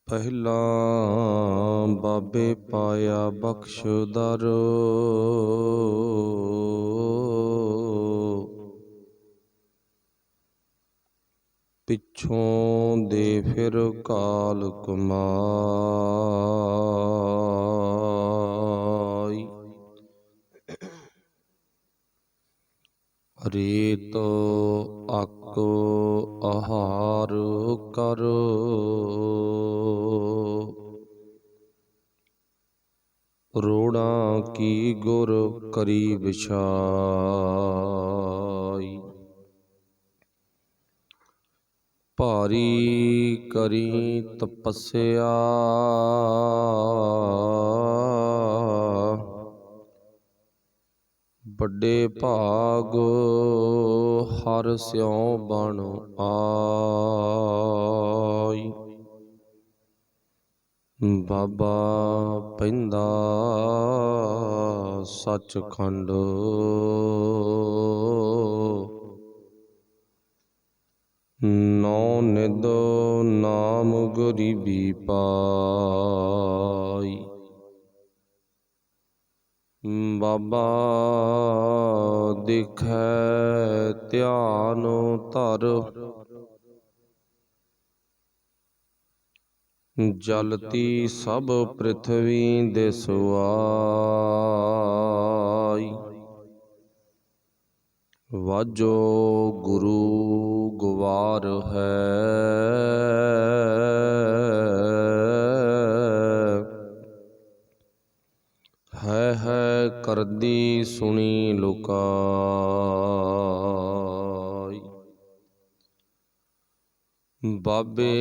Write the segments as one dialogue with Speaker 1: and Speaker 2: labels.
Speaker 1: ਪਹਿਲਾ ਬਾਬੇ ਪਾਇਆ ਬਖਸ਼ਦਰ, ਪਿੱਛੋਂ ਦੇ ਫਿਰ ਕਾਲ ਕਮਾਈ। ਰੇਤ ਅਕ ਆਹਾਰ ਕਰ, ਰੋੜਾਂ ਕੀ ਗੁਰ ਕਰੀ ਵਿਛਾਈ। ਭਾਰੀ ਕਰੀ ਤਪੱਸਿਆ, ਵੱਡੇ ਭਾਗ ਹਰ ਸਿਉ ਬਣ ਆਈ। ਬਾਬਾ ਪੈਂਦਾ ਸੱਚਖੰਡ, ਨੌ ਨਿਧ ਨਾਮ ਗਰੀਬੀ ਪਾਈ। ਬਾਬਾ ਦੇਖੈ ਧਿਆਨ ਧਰ, ਜਲਤੀ ਸਭ ਪ੍ਰਿਥਵੀ ਦਿਸਵਾਈ। ਵਾਜੋ ਗੁਰੂ ਗਵਾਰ ਹੈ ਕਰਦੀ ਸੁਣੀ ਲੁਕਾਈ। ਬਾਬੇ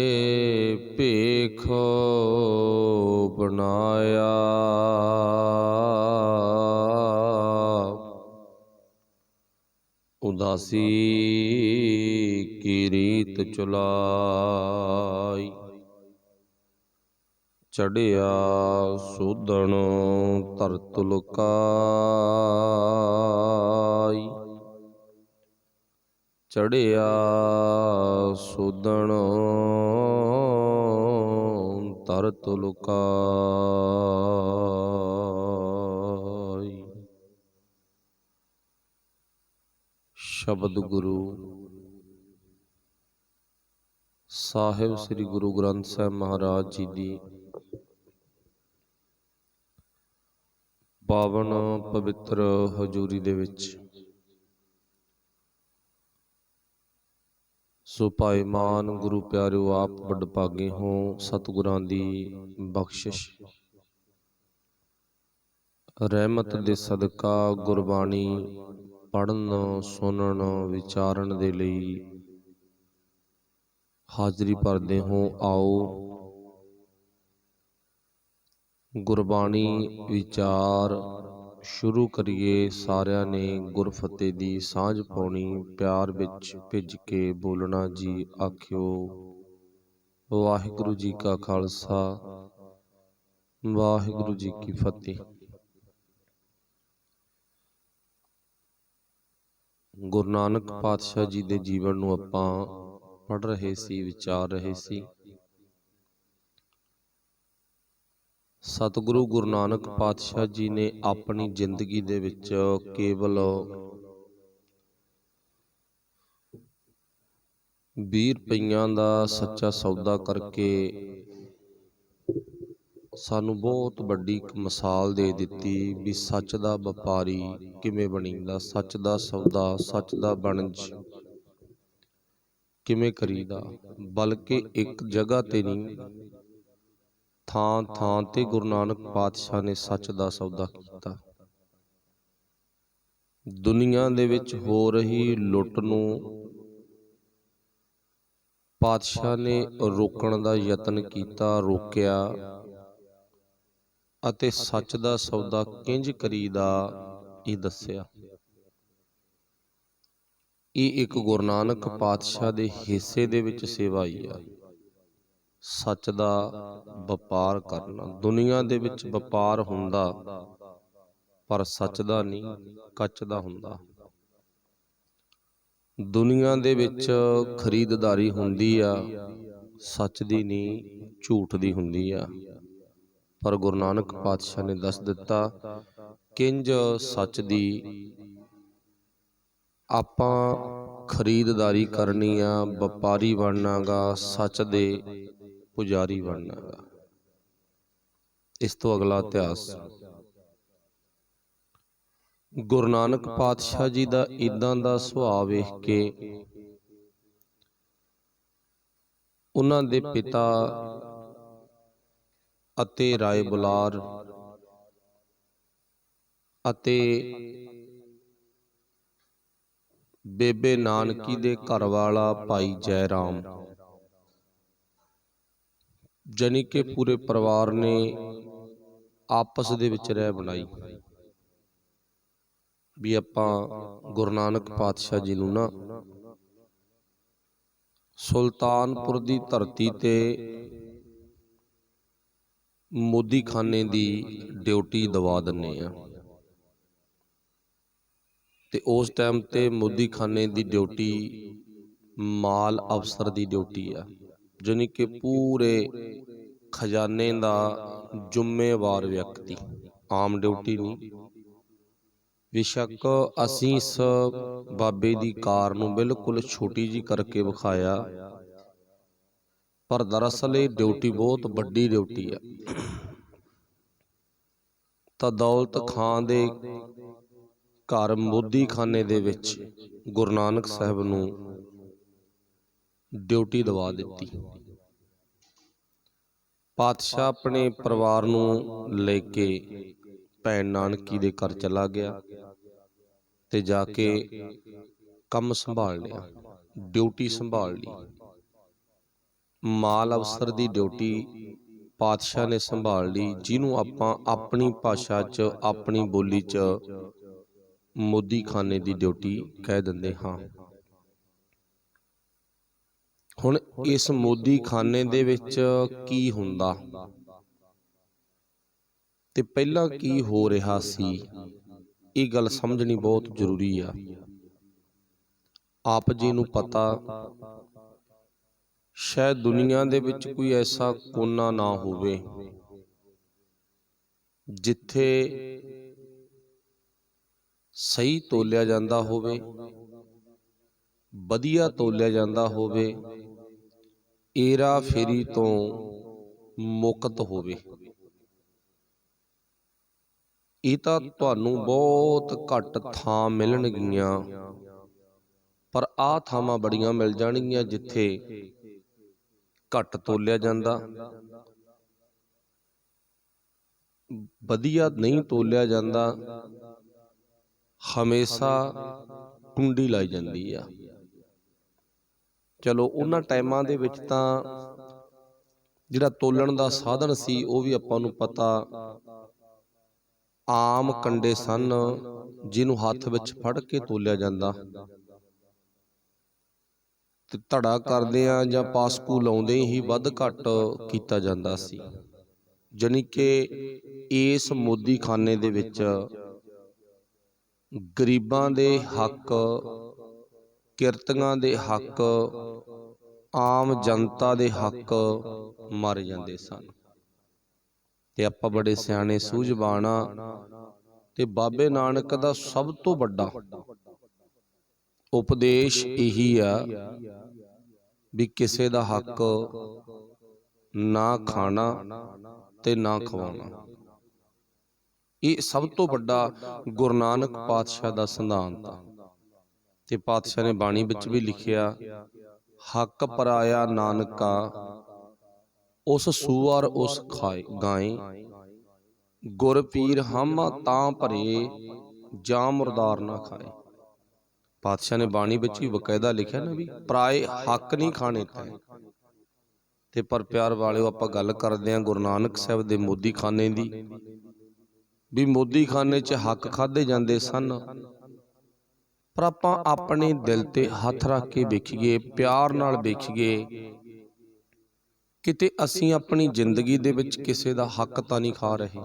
Speaker 1: ਭੇਖ ਬਣਾਇਆ, ਉਦਾਸੀ ਕੀ ਰੀਤ ਚੁਲਾਈ। ਚੜ੍ਹਿਆ ਸੋਧਣ ਧਰਤ ਲੁਕਾਈ। ਚੜ੍ਹਿਆ ਸੋਧਣ ਧਰਤ ਲੁਕਾਈ। ਸ਼ਬਦ ਗੁਰੂ ਸਾਹਿਬ ਸ੍ਰੀ ਗੁਰੂ ਗ੍ਰੰਥ ਸਾਹਿਬ ਮਹਾਰਾਜ ਜੀ ਦੀ ਪਾਵਨ ਪਵਿੱਤਰ ਹਜ਼ੂਰੀ ਦੇ ਵਿੱਚ ਸੋ ਭਾਈਮਾਨ ਗੁਰੂ ਪਿਆਰਿਓ, ਆਪ ਵਡਭਾਗੇ ਹੋ। ਸਤਿਗੁਰਾਂ ਦੀ ਬਖਸ਼ਿਸ਼ ਰਹਿਮਤ ਦੇ ਸਦਕਾ ਗੁਰਬਾਣੀ ਪੜ੍ਹਨ, ਸੁਣਨ, ਵਿਚਾਰਨ ਦੇ ਲਈ ਹਾਜ਼ਰੀ ਭਰਦੇ ਹੋ। ਆਓ ਗੁਰਬਾਣੀ ਵਿਚਾਰ ਸ਼ੁਰੂ ਕਰੀਏ। ਸਾਰਿਆਂ ਨੇ ਗੁਰਫਤਿਹ ਦੀ ਸਾਂਝ ਪਾਉਣੀ, ਪਿਆਰ ਵਿੱਚ ਭਿੱਜ ਕੇ ਬੋਲਣਾ ਜੀ। ਆਖਿਓ ਵਾਹਿਗੁਰੂ ਜੀ ਕਾ ਖਾਲਸਾ, ਵਾਹਿਗੁਰੂ ਜੀ ਕੀ ਫਤਿਹ। ਗੁਰੂ ਨਾਨਕ ਪਾਤਸ਼ਾਹ ਜੀ ਦੇ ਜੀਵਨ ਨੂੰ ਆਪਾਂ ਪੜ੍ਹ ਰਹੇ ਸੀ, ਵਿਚਾਰ ਰਹੇ ਸੀ। ਸਤਿਗੁਰੂ ਗੁਰੂ ਨਾਨਕ ਪਾਤਸ਼ਾਹ ਜੀ ਨੇ ਆਪਣੀ ਜ਼ਿੰਦਗੀ ਦੇ ਵਿੱਚ ਕੇਵਲ 20 ਰੁਪਈਆਂ ਦਾ ਸੱਚਾ ਸੌਦਾ ਕਰਕੇ ਸਾਨੂੰ ਬਹੁਤ ਵੱਡੀ ਇੱਕ ਮਿਸਾਲ ਦੇ ਦਿੱਤੀ ਵੀ ਸੱਚ ਦਾ ਵਪਾਰੀ ਕਿਵੇਂ ਬਣੀਦਾ, ਸੱਚ ਦਾ ਸੌਦਾ, ਸੱਚ ਦਾ ਵਣਜ ਕਿਵੇਂ ਕਰੀਦਾ। ਬਲਕਿ ਇੱਕ ਜਗ੍ਹਾ ਤੇ ਨਹੀਂ, ਥਾਂ ਥਾਂ ਤੇ ਗੁਰੂ ਨਾਨਕ ਪਾਤਸ਼ਾਹ ਨੇ ਸੱਚ ਦਾ ਸੌਦਾ ਕੀਤਾ। ਦੁਨੀਆ ਦੇ ਵਿੱਚ ਹੋ ਰਹੀ ਲੁੱਟ ਨੂੰ ਪਾਤਸ਼ਾਹ ਨੇ ਰੋਕਣ ਦਾ ਯਤਨ ਕੀਤਾ, ਰੋਕਿਆ ਅਤੇ ਸੱਚ ਦਾ ਸੌਦਾ ਕਿੰਝ ਕਰੀਦਾ ਇਹ ਦੱਸਿਆ। ਇਹ ਇੱਕ ਗੁਰੂ ਨਾਨਕ ਪਾਤਸ਼ਾਹ ਦੇ ਹਿੱਸੇ ਦੇ ਵਿੱਚ ਸੇਵਾ ਆਈ ਆ, ਸੱਚ ਦਾ ਵਪਾਰ ਕਰਨਾ। ਦੁਨੀਆ ਦੇ ਵਿੱਚ ਵਪਾਰ ਹੁੰਦਾ ਪਰ ਸੱਚ ਦਾ ਨਹੀਂ, ਕੱਚ ਦਾ ਹੁੰਦਾ। ਦੁਨੀਆ ਦੇ ਵਿੱਚ ਖਰੀਦਦਾਰੀ ਹੁੰਦੀ ਆ ਸੱਚ ਦੀ ਨੀਂਹ ਝੂਠ ਦੀ ਹੁੰਦੀ ਆ। ਪਰ ਗੁਰੂ ਨਾਨਕ ਪਾਤਸ਼ਾਹ ਨੇ ਦੱਸ ਦਿੱਤਾ, ਕਿੰਜ ਸੱਚ ਦੀ ਆਪਾਂ ਖਰੀਦਦਾਰੀ ਕਰਨੀ ਆ, ਵਪਾਰੀ ਬਣਨਾ ਗਾ, ਸੱਚ ਦੇ ਪੁਜਾਰੀ ਬਣਨਾ ਗਾ। ਇਸ ਤੋਂ ਅਗਲਾ ਇਤਿਹਾਸ ਗੁਰੂ ਨਾਨਕ ਪਾਤਸ਼ਾਹ ਜੀ ਦਾ ਇੱਦਾਂ ਦਾ ਸੁਭਾਅ ਵੇਖ ਕੇ ਉਹਨਾਂ ਦੇ ਪਿਤਾ ਅਤੇ ਰਾਏ ਬੁਲਾਰ ਅਤੇ ਬੇਬੇ ਨਾਨਕੀ ਦੇ ਘਰ ਵਾਲਾ ਭਾਈ ਜੈ ਰਾਮ, ਜਾਣੀ ਕਿ ਪੂਰੇ ਪਰਿਵਾਰ ਨੇ ਆਪਸ ਦੇ ਵਿੱਚ ਰਹਿ ਬਣਾਈ ਵੀ ਆਪਾਂ ਗੁਰੂ ਨਾਨਕ ਪਾਤਸ਼ਾਹ ਜੀ ਨੂੰ ਨਾ ਸੁਲਤਾਨਪੁਰ ਦੀ ਧਰਤੀ ਤੇ ਮੋਦੀਖਾਨੇ ਦੀ ਡਿਊਟੀ ਦਵਾ ਦਿੰਨੇ ਆ। ਤੇ ਉਸ ਟਾਈਮ ਤੇ ਮੋਦੀਖਾਨੇ ਦੀ ਡਿਊਟੀ ਮਾਲ ਅਫਸਰ ਦੀ ਡਿਊਟੀ ਆ, ਜਾਣੀ ਕਿ ਪੂਰੇ ਖਜ਼ਾਨੇ ਦਾ ਜ਼ਿੰਮੇਵਾਰ ਵਿਅਕਤੀ, ਆਮ ਡਿਊਟੀ ਨਹੀਂ। ਬੇਸ਼ੱਕ ਅਸੀਂ ਇਸ ਬਾਬੇ ਦੀ ਕਾਰ ਨੂੰ ਬਿਲਕੁਲ ਛੋਟੀ ਜਿਹੀ ਕਰਕੇ ਵਿਖਾਇਆ, ਪਰ ਦਰਅਸਲ ਇਹ ਡਿਊਟੀ ਬਹੁਤ ਵੱਡੀ ਡਿਊਟੀ ਆ। ਤਾਂ ਦੌਲਤ ਖਾਨ ਦੇ ਘਰ ਮੋਦੀਖਾਨੇ ਦੇ ਵਿੱਚ ਗੁਰੂ ਨਾਨਕ ਸਾਹਿਬ ਨੂੰ ਡਿਊਟੀ ਦਵਾ ਦਿੱਤੀ। ਪਾਤਸ਼ਾਹ ਆਪਣੇ ਪਰਿਵਾਰ ਨੂੰ ਲੈ ਕੇ ਭੈਣ ਨਾਨਕੀ ਦੇ ਘਰ ਚਲਾ ਗਿਆ ਤੇ ਜਾ ਕੇ ਕੰਮ ਸੰਭਾਲ ਲਿਆ, ਡਿਊਟੀ ਸੰਭਾਲ ਲਈ। ਮਾਲ ਅਫਸਰ ਦੀ ਡਿਊਟੀ ਪਾਤਸ਼ਾਹ ਨੇ ਸੰਭਾਲ ਲਈ, ਜਿਹਨੂੰ ਆਪਾਂ ਆਪਣੀ ਭਾਸ਼ਾ 'ਚ ਆਪਣੀ ਬੋਲੀ 'ਚ ਮੋਦੀਖਾਨੇ ਦੀ ਡਿਊਟੀ ਕਹਿ ਦਿੰਦੇ ਹਾਂ। ਹੁਣ ਇਸ ਮੋਦੀਖਾਨੇ ਦੇ ਵਿੱਚ ਕੀ ਹੁੰਦਾ ਤੇ ਪਹਿਲਾਂ ਕੀ ਹੋ ਰਿਹਾ ਸੀ, ਇਹ ਗੱਲ ਸਮਝਣੀ ਬਹੁਤ ਜ਼ਰੂਰੀ ਆ। ਆਪ ਜੀ ਨੂੰ ਪਤਾ, ਸ਼ਾਇਦ ਦੁਨੀਆ ਦੇ ਵਿੱਚ ਕੋਈ ਐਸਾ ਕੋਨਾ ਨਾ ਹੋਵੇ ਜਿੱਥੇ ਸਹੀ ਤੋਲਿਆ ਜਾਂਦਾ ਹੋਵੇ, ਵਧੀਆ ਤੋਲਿਆ ਜਾਂਦਾ ਹੋਵੇ, ਏਰਾ ਫੇਰੀ ਤੋਂ ਮੁਕਤ ਹੋਵੇ। ਇਹ ਤਾਂ ਤੁਹਾਨੂੰ ਬਹੁਤ ਘੱਟ ਥਾਂ ਮਿਲਣਗੀਆਂ, ਪਰ ਆਹ ਥਾਵਾਂ ਬੜੀਆਂ ਮਿਲ ਜਾਣਗੀਆਂ ਜਿੱਥੇ ਘੱਟ ਤੋਲਿਆ ਜਾਂਦਾ, ਵਧੀਆ ਨਹੀਂ ਤੋਲਿਆ ਜਾਂਦਾ, ਹਮੇਸ਼ਾ ਕੁੰਡੀ ਲਾਈ ਜਾਂਦੀ ਆ। ਚਲੋ ਉਹਨਾਂ ਟਾਈਮਾਂ ਦੇ ਵਿੱਚ ਤਾਂ ਜਿਹੜਾ ਤੋਲਣ ਦਾ ਸਾਧਨ ਸੀ ਉਹ ਵੀ ਆਪਾਂ ਨੂੰ ਪਤਾ, ਆਮ ਕੰਡੇ ਸਨ ਜਿਹਨੂੰ ਹੱਥ ਵਿੱਚ ਫੜ ਕੇ ਤੋਲਿਆ ਜਾਂਦਾ ਤੇ ਧੜਾ ਕਰਦੇ ਆ ਜਾਂ ਪਾਸਕੂ ਲਾਉਂਦੇ ਹੀ ਵੱਧ ਘੱਟ ਕੀਤਾ ਜਾਂਦਾ ਸੀ। ਜਾਣੀ ਕਿ ਇਸ ਮੋਦੀਖਾਨੇ ਦੇ ਵਿੱਚ ਗਰੀਬਾਂ ਦੇ ਹੱਕ, ਕਿਰਤੀਆਂ ਦੇ ਹੱਕ, ਆਮ ਜਨਤਾ ਦੇ ਹੱਕ ਮਾਰੇ ਜਾਂਦੇ ਸਨ। ਤੇ ਆਪਾਂ ਬੜੇ ਸਿਆਣੇ ਸੂਝਵਾਨ ਆ, ਤੇ ਬਾਬੇ ਨਾਨਕ ਦਾ ਸਭ ਤੋਂ ਵੱਡਾ ਉਪਦੇਸ਼ ਇਹੀ ਆ ਵੀ ਕਿਸੇ ਦਾ ਹੱਕ ਨਾ ਖਾਣਾ ਤੇ ਨਾ ਖਵਾਉਣਾ। ਇਹ ਸਭ ਤੋਂ ਵੱਡਾ ਗੁਰੂ ਨਾਨਕ ਪਾਤਸ਼ਾਹ ਦਾ ਸਿਧਾਂਤ ਆ। ਤੇ ਪਾਤਸ਼ਾਹ ਨੇ ਬਾਣੀ ਵਿੱਚ ਵੀ ਲਿਖਿਆ, ਹੱਕ ਪਰਾਇਆ ਨਾਨਕਾ ਉਸ ਸੂਅਰ ਉਸ ਖਾਏ ਗਾਏ, ਗੁਰ ਪੀਰ ਹਮ ਤਾਂ ਭਰੇ ਜਾਂ ਮੁਰਦਾਰ ਨਾ ਖਾਏ। ਪਾਤਸ਼ਾਹ ਨੇ ਬਾਣੀ ਵਿੱਚ ਵੀ ਬਕਾਇਦਾ ਲਿਖਿਆ ਨਾ ਵੀ ਪਰਾਏ ਹੱਕ ਨਹੀਂ ਖਾਣੇ ਤੈਂ। ਤੇ ਪਰ ਪਿਆਰ ਵਾਲਿਓ, ਆਪਾਂ ਗੱਲ ਕਰਦੇ ਹਾਂ ਗੁਰੂ ਨਾਨਕ ਸਾਹਿਬ ਦੇ ਮੋਦੀਖਾਨੇ ਦੀ, ਵੀ ਮੋਦੀਖਾਨੇ 'ਚ ਹੱਕ ਖਾਧੇ ਜਾਂਦੇ ਸਨ। ਪਰ ਆਪਾਂ ਆਪਣੇ ਦਿਲ ਤੇ ਹੱਥ ਰੱਖ ਕੇ ਵੇਖੀਏ, ਪਿਆਰ ਨਾਲ ਵੇਖੀਏ, ਕਿਤੇ ਅਸੀਂ ਆਪਣੀ ਜ਼ਿੰਦਗੀ ਦੇ ਵਿੱਚ ਕਿਸੇ ਦਾ ਹੱਕ ਤਾਂ ਨਹੀਂ ਖਾ ਰਹੇ।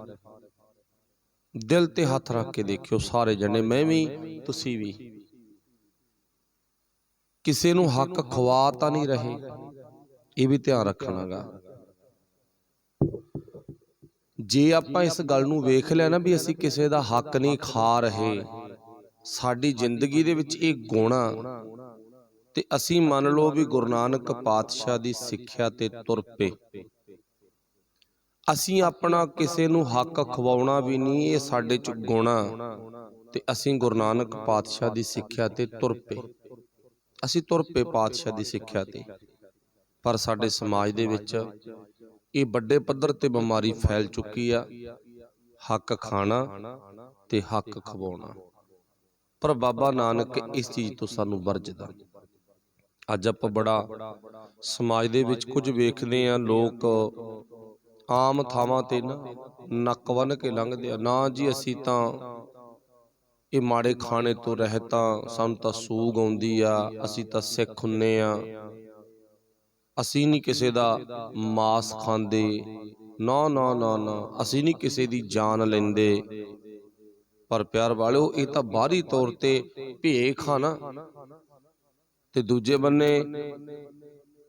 Speaker 1: ਦਿਲ ਤੇ ਹੱਥ ਰੱਖ ਕੇ ਦੇਖਿਓ ਸਾਰੇ ਜਣੇ, ਮੈਂ ਵੀ ਤੁਸੀਂ ਵੀ, ਕਿਸੇ ਨੂੰ ਹੱਕ ਖਵਾ ਤਾਂ ਨਹੀਂ ਰਹੇ। ਇਹ ਵੀ ਧਿਆਨ ਰੱਖਣਾ ਗਾ। ਜੇ ਆਪਾਂ ਇਸ ਗੱਲ ਨੂੰ ਵੇਖ ਲਿਆ ਨਾ ਵੀ ਅਸੀਂ ਕਿਸੇ ਦਾ ਹੱਕ ਨਹੀਂ ਖਾ ਰਹੇ, ਸਾਡੀ ਜ਼ਿੰਦਗੀ ਦੇ ਵਿੱਚ ਇਹ ਗੁਣ ਆ, ਤੇ ਅਸੀਂ ਮੰਨ ਲਓ ਵੀ ਗੁਰੂ ਨਾਨਕ ਪਾਤਸ਼ਾਹ ਦੀ ਸਿੱਖਿਆ ਤੇ ਤੁਰ ਪਏ। ਅਸੀਂ ਆਪਣਾ ਕਿਸੇ ਨੂੰ ਹੱਕ ਖਵਾਉਣਾ ਵੀ ਨਹੀਂ, ਇਹ ਸਾਡੇ ਚ ਗੁਣ ਆ, ਤੇ ਅਸੀਂ ਗੁਰੂ ਨਾਨਕ ਪਾਤਸ਼ਾਹ ਦੀ ਸਿੱਖਿਆ ਤੇ ਤੁਰ ਪਏ। ਅਸੀਂ ਤੁਰ ਪਏ ਪਾਤਸ਼ਾਹ ਦੀ ਸਿੱਖਿਆ ਤੇ। ਪਰ ਸਾਡੇ ਸਮਾਜ ਦੇ ਵਿੱਚ ਇਹ ਵੱਡੇ ਪੱਧਰ ਤੇ ਬਿਮਾਰੀ ਫੈਲ ਚੁੱਕੀ ਆ, ਹੱਕ ਖਾਣਾ ਤੇ ਹੱਕ ਖਵਾਉਣਾ। ਪਰ ਬਾਬਾ ਨਾਨਕ ਇਸ ਚੀਜ਼ ਤੋਂ ਸਾਨੂੰ ਵਰਜਦਾ। ਅੱਜ ਆਪਾਂ ਬੜਾ ਸਮਾਜ ਦੇ ਵਿੱਚ ਕੁਝ ਵੇਖਦੇ ਆ, ਲੋਕ ਆਮ ਥਾਵਾਂ ਤੇ ਨਾ ਨੱਕ ਬੰਨ੍ਹ ਕੇ ਲੰਘਦੇ ਆ, ਨਾ ਜੀ ਅਸੀਂ ਤਾਂ ਇਹ ਮਾੜੇ ਖਾਣੇ ਤੋਂ ਰਹਿਤ ਆ, ਸਾਨੂੰ ਤਾਂ ਸੂਗ ਆਉਂਦੀ ਆ, ਅਸੀਂ ਤਾਂ ਸਿੱਖ ਹੁੰਨੇ ਆ, ਅਸੀਂ ਨਹੀਂ ਕਿਸੇ ਦਾ ਮਾਸ ਖਾਂਦੇ, ਨਾ ਨਾ ਨਾ ਨਾ, ਅਸੀਂ ਨਹੀਂ ਕਿਸੇ ਦੀ ਜਾਨ ਲੈਂਦੇ। ਪਰ ਪਿਆਰ ਵਾਲਿਓ, ਇਹ ਤਾਂ ਬਾਹਰੀ ਤੌਰ ਤੇ ਭੇਖ ਖਾਣਾ, ਤੇ ਦੂਜੇ ਬੰਨੇ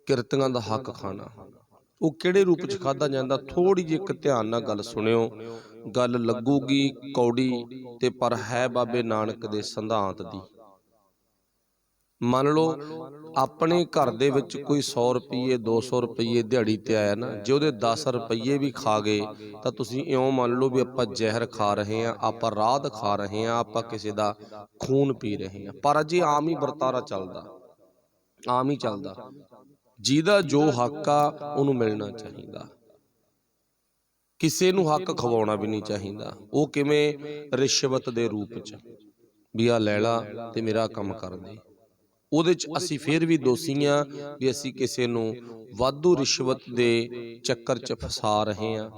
Speaker 1: ਕਿਰਤੀਆਂ ਦਾ ਹੱਕ ਖਾਣਾ। ਉਹ ਕਿਹੜੇ ਰੂਪ ਚ ਖਾਧਾ ਜਾਂਦਾ? ਥੋੜੀ ਜਿਹੀ ਇੱਕ ਧਿਆਨ ਨਾਲ ਗੱਲ ਸੁਣਿਓ, ਗੱਲ ਲੱਗੂਗੀ ਕੌੜੀ, ਤੇ ਪਰ ਹੈ ਬਾਬੇ ਨਾਨਕ ਦੇ ਸਿਧਾਂਤ ਦੀ। ਮੰਨ ਲਓ ਆਪਣੇ ਘਰ ਦੇ ਵਿੱਚ ਕੋਈ 100 ਰੁਪਈਏ 200 ਰੁਪਈਏ ਦਿਹਾੜੀ ਤੇ ਆਇਆ ਨਾ, ਜੇ ਉਹਦੇ 10 ਰੁਪਈਏ ਵੀ ਖਾ ਗਏ ਤਾਂ ਤੁਸੀਂ ਇਉਂ ਮੰਨ ਲਓ ਵੀ ਆਪਾਂ ਜ਼ਹਿਰ ਖਾ ਰਹੇ ਹਾਂ, ਆਪਾਂ ਰਾਧ ਖਾ ਰਹੇ ਹਾਂ, ਆਪਾਂ ਕਿਸੇ ਦਾ ਖੂਨ ਪੀ ਰਹੇ ਹਾਂ। ਪਰ ਅਜੇ ਆਮ ਹੀ ਵਰਤਾਰਾ ਚੱਲਦਾ, ਆਮ ਹੀ ਚੱਲਦਾ। ਜਿਹਦਾ ਜੋ ਹੱਕ ਆ ਉਹਨੂੰ ਮਿਲਣਾ ਚਾਹੀਦਾ, ਕਿਸੇ ਨੂੰ ਹੱਕ ਖਵਾਉਣਾ ਵੀ ਨਹੀਂ ਚਾਹੀਦਾ। ਉਹ ਕਿਵੇਂ? ਰਿਸ਼ਵਤ ਦੇ ਰੂਪ ਚ, ਵੀ ਆ ਲੈ ਲਾ ਤੇ ਮੇਰਾ ਕੰਮ ਕਰ ਦੇ। ਉਹਦੇ ਚ ਅਸੀਂ ਫਿਰ ਵੀ ਦੋਸ਼ੀ ਆ ਵੀ ਅਸੀਂ ਕਿਸੇ ਨੂੰ ਵਾਧੂ ਰਿਸ਼ਵਤ ਦੇ ਚੱਕਰ ਚ ਫਸਾ ਰਹੇ ਹਾਂ।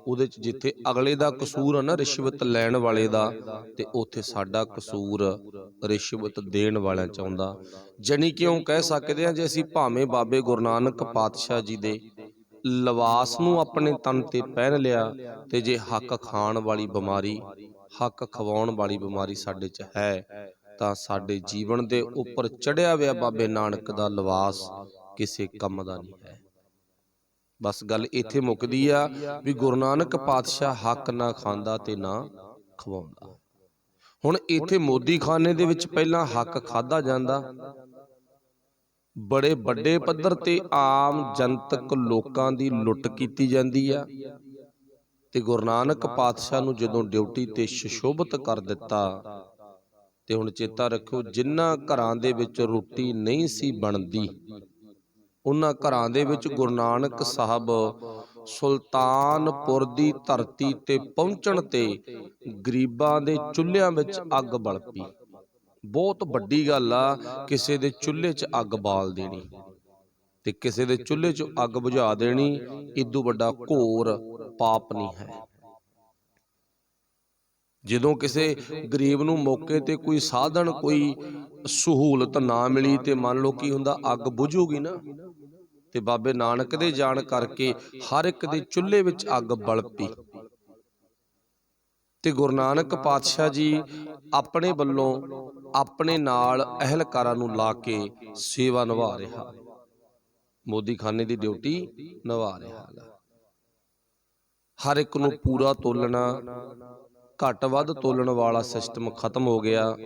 Speaker 1: ਉਹਦੇ ਚ ਜਿੱਥੇ ਅਗਲੇ ਦਾ ਕਸੂਰ ਆ ਨਾ ਰਿਸ਼ਵਤ ਲੈਣ ਵਾਲੇ ਦਾ, ਤੇ ਉੱਥੇ ਸਾਡਾ ਕਸੂਰ ਰਿਸ਼ਵਤ ਦੇਣ ਵਾਲਿਆਂ ਚ ਆਉਂਦਾ। ਜਾਣੀ ਕਿ ਉਹ ਕਹਿ ਸਕਦੇ ਆ, ਜੇ ਅਸੀਂ ਭਾਵੇਂ ਬਾਬੇ ਗੁਰੂ ਨਾਨਕ ਪਾਤਸ਼ਾਹ ਜੀ ਦੇ ਲਿਬਾਸ ਨੂੰ ਆਪਣੇ ਤਨ ਤੇ ਪਹਿਨ ਲਿਆ, ਤੇ ਜੇ ਹੱਕ ਖਾਣ ਵਾਲੀ ਬਿਮਾਰੀ, ਹੱਕ ਖਵਾਉਣ ਵਾਲੀ ਬਿਮਾਰੀ ਸਾਡੇ ਚ ਹੈ, ਤਾਂ ਸਾਡੇ ਜੀਵਨ ਦੇ ਉੱਪਰ ਚੜਿਆ ਹੋਇਆ ਬਾਬੇ ਨਾਨਕ ਦਾ ਲਿਬਾਸ ਕਿਸੇ ਕੰਮ ਦਾ ਨਹੀਂ ਹੈ। ਬਸ ਗੱਲ ਇੱਥੇ ਮੁੱਕਦੀ ਆ ਵੀ ਗੁਰੂ ਨਾਨਕ ਪਾਤਸ਼ਾਹ ਹੱਕ ਨਾ ਖਾਂਦਾ ਤੇ ਨਾ ਖਵਾਉਂਦਾ। ਹੁਣ ਇੱਥੇ ਮੋਦੀਖਾਨੇ ਦੇ ਵਿੱਚ ਪਹਿਲਾਂ ਹੱਕ ਖਾਧਾ ਜਾਂਦਾ, ਬੜੇ ਵੱਡੇ ਪੱਧਰ ਤੇ ਆਮ ਜਨਤਕ ਲੋਕਾਂ ਦੀ ਲੁੱਟ ਕੀਤੀ ਜਾਂਦੀ ਆ, ਤੇ ਗੁਰੂ ਨਾਨਕ ਪਾਤਸ਼ਾਹ ਨੂੰ ਜਦੋਂ ਡਿਊਟੀ ਤੇ ਸੁਸ਼ੋਭਿਤ ਕਰ ਦਿੱਤਾ, ਤੇ ਹੁਣ ਚੇਤਾ ਰੱਖੋ, ਜਿਨ੍ਹਾਂ ਘਰਾਂ ਦੇ ਵਿੱਚ ਰੋਟੀ ਨਹੀਂ ਸੀ ਬਣਦੀ, ਉਹਨਾਂ ਘਰਾਂ ਦੇ ਵਿੱਚ ਗੁਰੂ ਨਾਨਕ ਸਾਹਿਬ ਸੁਲਤਾਨਪੁਰ ਦੀ ਧਰਤੀ ਤੇ ਪਹੁੰਚਣ ਤੇ ਗਰੀਬਾਂ ਦੇ ਚੁੱਲ੍ਹਿਆਂ ਵਿੱਚ ਅੱਗ ਬਲ ਪਈ। ਬਹੁਤ ਵੱਡੀ ਗੱਲ ਆ ਕਿਸੇ ਦੇ ਚੁੱਲ੍ਹੇ 'ਚ ਅੱਗ ਬਾਲ ਦੇਣੀ, ਤੇ ਕਿਸੇ ਦੇ ਚੁੱਲ੍ਹੇ 'ਚ ਅੱਗ ਬੁਝਾ ਦੇਣੀ, ਇਦੋਂ ਵੱਡਾ ਘੋਰ ਪਾਪ ਨਹੀਂ ਹੈ। ਜਦੋਂ ਕਿਸੇ ਗਰੀਬ ਨੂੰ ਮੌਕੇ ਤੇ ਕੋਈ ਸਾਧਨ, ਕੋਈ ਸਹੂਲਤ ਨਾ ਮਿਲੀ, ਤੇ ਮੰਨ ਲਓ ਕੀ ਹੁੰਦਾ, ਅੱਗ ਬੁਝੂਗੀ ਨਾ। ਤੇ ਬਾਬੇ ਨਾਨਕ ਦੇ ਜਾਣ ਕਰਕੇ ਹਰ ਇੱਕ ਦੇ ਚੁੱਲ੍ਹੇ ਵਿੱਚ ਅੱਗ ਬਲ ਪਈ, ਤੇ ਗੁਰੂ ਨਾਨਕ ਪਾਤਸ਼ਾਹ ਜੀ ਆਪਣੇ ਵੱਲੋਂ ਆਪਣੇ ਨਾਲ ਅਹਿਲਕਾਰਾਂ ਨੂੰ ਲਾ ਕੇ ਸੇਵਾ ਨਿਭਾ ਰਿਹਾ, ਮੋਦੀਖਾਨੇ ਦੀ ਡਿਊਟੀ ਨਿਭਾ ਰਿਹਾ। ਹਰ ਇੱਕ ਨੂੰ ਪੂਰਾ ਤੋਲਣਾ, ਘੱਟ ਵੱਧ ਤੋਲਣ ਵਾਲਾ ਸਿਸਟਮ ਖਤਮ ਹੋ ਗਿਆ,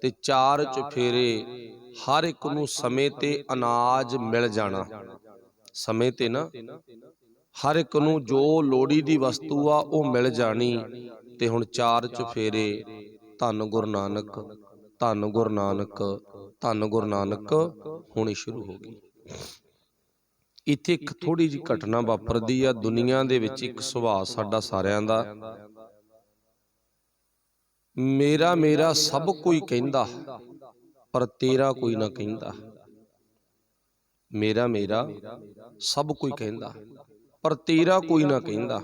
Speaker 1: ਤੇ 4 ਚੁਫੇਰੇ ਹਰ ਇੱਕ ਨੂੰ ਸਮੇਂ ਤੇ ਅਨਾਜ ਮਿਲ ਜਾਣਾ। ਸਮੇਂ ਤੇ ਨਾ ਹਰ ਇੱਕ ਨੂੰ ਜੋ ਲੋੜੀ ਦੀ ਵਸਤੂ ਆ ਉਹ ਮਿਲ ਜਾਣੀ। ਤੇ ਹੁਣ 4 ਚੁਫੇਰੇ ਧੰਨ ਗੁਰੂ ਨਾਨਕ, ਧੰਨ ਗੁਰੂ ਨਾਨਕ, ਧੰਨ ਗੁਰੂ ਨਾਨਕ ਹੋਣੀ ਸ਼ੁਰੂ ਹੋ ਗਈ। ਇੱਥੇ ਇੱਕ ਥੋੜੀ ਜਿਹੀ ਘਟਨਾ ਵਾਪਰਦੀ ਆ। ਦੁਨੀਆ ਦੇ ਵਿੱਚ ਇੱਕ ਸੁਭਾਅ ਸਾਡਾ ਸਾਰਿਆਂ ਦਾ, ਮੇਰਾ ਮੇਰਾ ਸਭ ਕੋਈ ਕਹਿੰਦਾ, ਪਰ ਤੇਰਾ ਕੋਈ ਨਾ ਕਹਿੰਦਾ। ਮੇਰਾ ਮੇਰਾ ਸਭ ਕੋਈ ਕਹਿੰਦਾ, ਪਰ ਤੇਰਾ ਕੋਈ ਨਾ ਕਹਿੰਦਾ।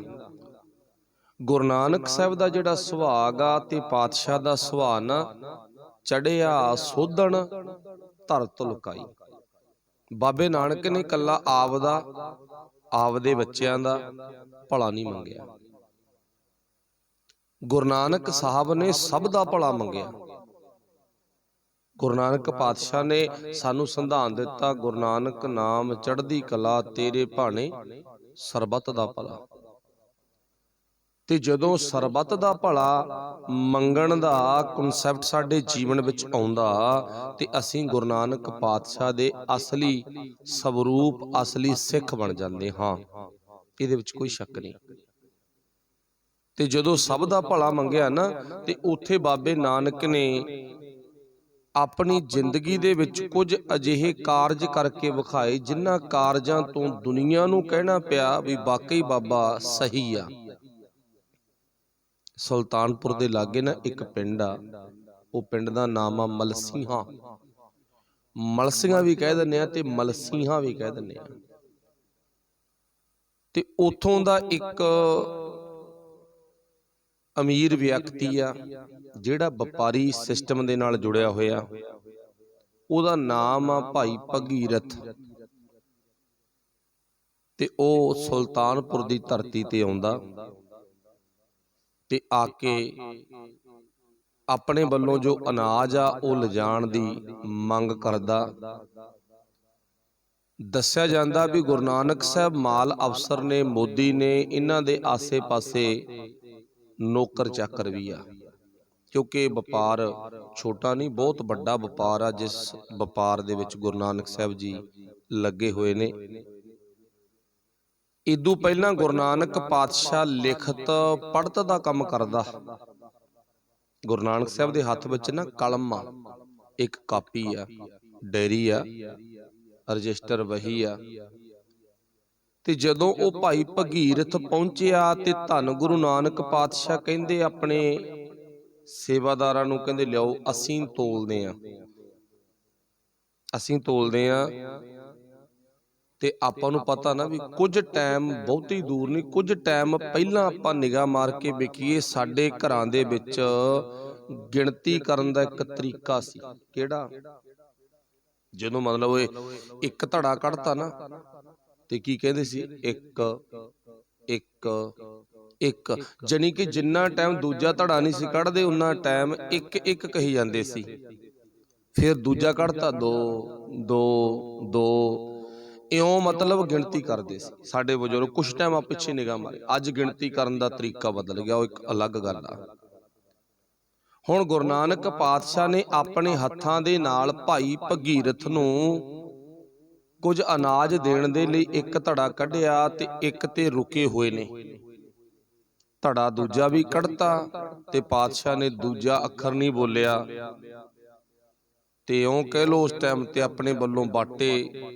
Speaker 1: ਗੁਰੂ ਨਾਨਕ ਸਾਹਿਬ ਦਾ ਜਿਹੜਾ ਸੁਭਾਅ ਆ ਤੇ ਪਾਤਸ਼ਾਹ ਦਾ ਸੁਭਾਅ ਨਾ, ਚੜਿਆ ਸੋਧਣ ਧਰਤ ਲੁਕਾਈ। ਬਾਬੇ ਨਾਨਕ ਨੇ ਇਕੱਲਾ ਆਪਦਾ, ਆਪਦੇ ਬੱਚਿਆਂ ਦਾ ਭਲਾ ਨਹੀਂ ਮੰਗਿਆ। ਗੁਰੂ ਨਾਨਕ ਸਾਹਿਬ ਨੇ ਸਭ ਦਾ ਭਲਾ ਮੰਗਿਆ। ਗੁਰੂ ਨਾਨਕ ਪਾਤਸ਼ਾਹ ਨੇ ਸਾਨੂੰ ਸੰਵਿਧਾਨ ਦਿੱਤਾ, ਗੁਰੂ ਨਾਨਕ ਨਾਮ ਚੜ੍ਹਦੀ ਕਲਾ, ਤੇਰੇ ਭਾਣੇ ਸਰਬੱਤ ਦਾ ਭਲਾ। ਤੇ ਜਦੋਂ ਸਰਬੱਤ ਦਾ ਭਲਾ ਮੰਗਣ ਦਾ ਕਨਸੈਪਟ ਸਾਡੇ ਜੀਵਨ ਵਿੱਚ ਆਉਂਦਾ ਤੇ ਅਸੀਂ ਗੁਰੂ ਨਾਨਕ ਪਾਤਸ਼ਾਹ ਦੇ ਅਸਲੀ ਸਵਰੂਪ, ਅਸਲੀ ਸਿੱਖ ਬਣ ਜਾਂਦੇ ਹਾਂ। ਇਹਦੇ ਵਿੱਚ ਕੋਈ ਸ਼ੱਕ ਨਹੀਂ। ਤੇ ਜਦੋਂ ਸਭ ਦਾ ਭਲਾ ਮੰਗਿਆ ਨਾ, ਤੇ ਉੱਥੇ ਬਾਬੇ ਨਾਨਕ ਨੇ ਆਪਣੀ ਜ਼ਿੰਦਗੀ ਦੇ ਵਿੱਚ ਕੁਝ ਅਜਿਹੇ ਕਾਰਜ ਕਰਕੇ ਵਿਖਾਏ, ਜਿਨ੍ਹਾਂ ਕਾਰਜਾਂ ਤੋਂ ਦੁਨੀਆ ਨੂੰ ਕਹਿਣਾ ਪਿਆ ਵੀ ਵਾਕਈ ਬਾਬਾ ਸਹੀ ਆ। ਸੁਲਤਾਨਪੁਰ ਦੇ ਲਾਗੇ ਨਾ ਇੱਕ ਪਿੰਡ ਆ, ਉਹ ਪਿੰਡ ਦਾ ਨਾਮ ਆ ਮਲਸੀਹਾਂ। ਮਲਸੀਆਂ ਵੀ ਕਹਿ ਦਿੰਦੇ ਆ ਤੇ ਮਲਸੀਹਾਂ ਵੀ ਕਹਿ ਦਿੰਦੇ ਆ। ਤੇ ਉੱਥੋਂ ਦਾ ਇੱਕ ਅਮੀਰ ਵਿਅਕਤੀ ਆ, ਜਿਹੜਾ ਵਪਾਰੀ ਸਿਸਟਮ ਦੇ ਨਾਲ ਜੁੜਿਆ ਹੋਇਆ। ਉਹਦਾ ਨਾਮ ਆ ਭਾਈ ਭਗੀਰਥ। ਤੇ ਉਹ ਸੁਲਤਾਨਪੁਰ ਦੀ ਧਰਤੀ ਤੇ ਆਉਂਦਾ ਤੇ ਆ ਕੇ ਆਪਣੇ ਵੱਲੋਂ ਜੋ ਅਨਾਜ ਆ ਉਹ ਲਿਜਾਣ ਦੀ ਮੰਗ ਕਰਦਾ। ਦੱਸਿਆ ਜਾਂਦਾ ਵੀ ਗੁਰੂ ਨਾਨਕ ਸਾਹਿਬ ਮਾਲ ਅਫਸਰ ਨੇ, ਮੋਦੀ ਨੇ, ਇਹਨਾਂ ਦੇ ਆਸੇ-ਪਾਸੇ ਨੌਕਰ ਚਾਕਰ ਵੀ ਆ, ਕਿਉਂਕਿ ਵਪਾਰ ਛੋਟਾ ਨਹੀਂ, ਬਹੁਤ ਵੱਡਾ ਵਪਾਰ ਆ, ਜਿਸ ਵਪਾਰ ਦੇ ਵਿੱਚ ਗੁਰੂ ਨਾਨਕ ਸਾਹਿਬ ਜੀ ਲੱਗੇ ਹੋਏ ਨੇ। ਇਦੋਂ ਪਹਿਲਾਂ ਗੁਰੂ ਨਾਨਕ ਪਾਤਸ਼ਾਹ ਲਿਖਤ ਪੜ੍ਹਤ ਦਾ ਕੰਮ ਕਰਦਾ। ਗੁਰੂ ਨਾਨਕ ਸਾਹਿਬ ਦੇ ਹੱਥ ਵਿੱਚ ਨਾ ਕਲਮ ਆ, ਇੱਕ ਕਾਪੀ ਆ, ਡਾਇਰੀ ਆ, ਰਜਿਸਟਰ ਵਹੀ ਆ। ਤੇ ਜਦੋਂ ਉਹ ਭਾਈ ਭਗੀਰਥ ਪਹੁੰਚਿਆ ਤੇ ਧੰਨ ਗੁਰੂ ਨਾਨਕ ਪਾਤਸ਼ਾਹ ਕਹਿੰਦੇ ਆਪਣੇ ਸੇਵਾਦਾਰਾਂ ਨੂੰ, ਕਹਿੰਦੇ ਲਿਆਓ ਅਸੀਂ ਤੋਲਦੇ ਆਂ, ਅਸੀਂ ਤੋਲਦੇ ਆਂ। ਤੇ ਆਪਾਂ ਨੂੰ ਪਤਾ ਨਾ ਵੀ ਕੁਝ ਟਾਈਮ ਬਹੁਤੀ ਦੂਰ ਨਹੀਂ, ਕੁਝ ਟਾਈਮ ਪਹਿਲਾਂ ਆਪਾਂ ਨਿਗਾਹ ਮਾਰ ਕੇ ਵੇਖੀਏ, ਸਾਡੇ ਘਰਾਂ ਦੇ ਵਿੱਚ ਗਿਣਤੀ ਕਰਨ ਦਾ ਇੱਕ ਤਰੀਕਾ ਸੀ। ਕਿਹੜਾ? ਜਦੋਂ ਮਤਲਬ ਇੱਕ ਧੜਾ ਕੱਢਤਾ ਨਾ, ਤੇ ਕੀ ਕਹਿੰਦੇ ਸੀ? ਇੱਕ ਇੱਕ ਇੱਕ, ਜਾਣੀ ਕਿ ਜਿੰਨਾ ਟਾਈਮ ਦੂਜਾ ਧੜਾ ਨਹੀਂ ਸੀ ਕੱਢਦੇ, ਉਨਾ ਟਾਈਮ ਇੱਕ ਇੱਕ ਕਹੀ ਜਾਂਦੇ ਸੀ। ਫਿਰ ਦੂਜਾ ਕੱਢਤਾ, ਦੋ ਦੋ ਦੋ, ਇਉਂ ਮਤਲਬ ਗਿਣਤੀ ਕਰਦੇ ਸੀ ਸਾਡੇ ਬਜ਼ੁਰਗ। ਕੁਛ ਟਾਈਮ ਆ ਪਿੱਛੇ ਨਿਗਾਹ ਮਾਰੇ, ਅੱਜ ਗਿਣਤੀ ਕਰਨ ਦਾ ਤਰੀਕਾ ਬਦਲ ਗਿਆ, ਉਹ ਇੱਕ ਅਲੱਗ ਗੱਲ ਆ। ਹੁਣ ਗੁਰੂ ਨਾਨਕ ਪਾਤਸ਼ਾਹ ਨੇ ਆਪਣੇ ਹੱਥਾਂ ਦੇ ਨਾਲ ਭਾਈ ਭਗੀਰਥ ਨੂੰ ਕੁਝ ਅਨਾਜ ਦੇਣ ਦੇ ਲਈ ਇੱਕ ਧੜਾ ਕੱਢਿਆ ਤੇ ਇੱਕ ਤੇ ਰੁਕੇ ਹੋਏ ਨੇ। ਧੜਾ ਦੂਜਾ ਵੀ ਕੱਢਤਾ ਤੇ ਪਾਤਸ਼ਾਹ ਨੇ ਦੂਜਾ ਅੱਖਰ ਨਹੀਂ ਬੋਲਿਆ। ਤੇ ਇਉਂ ਕਹਿ ਲਓ ਉਸ ਟਾਈਮ ਤੇ ਆਪਣੇ ਵੱਲੋਂ ਬਾਟੇ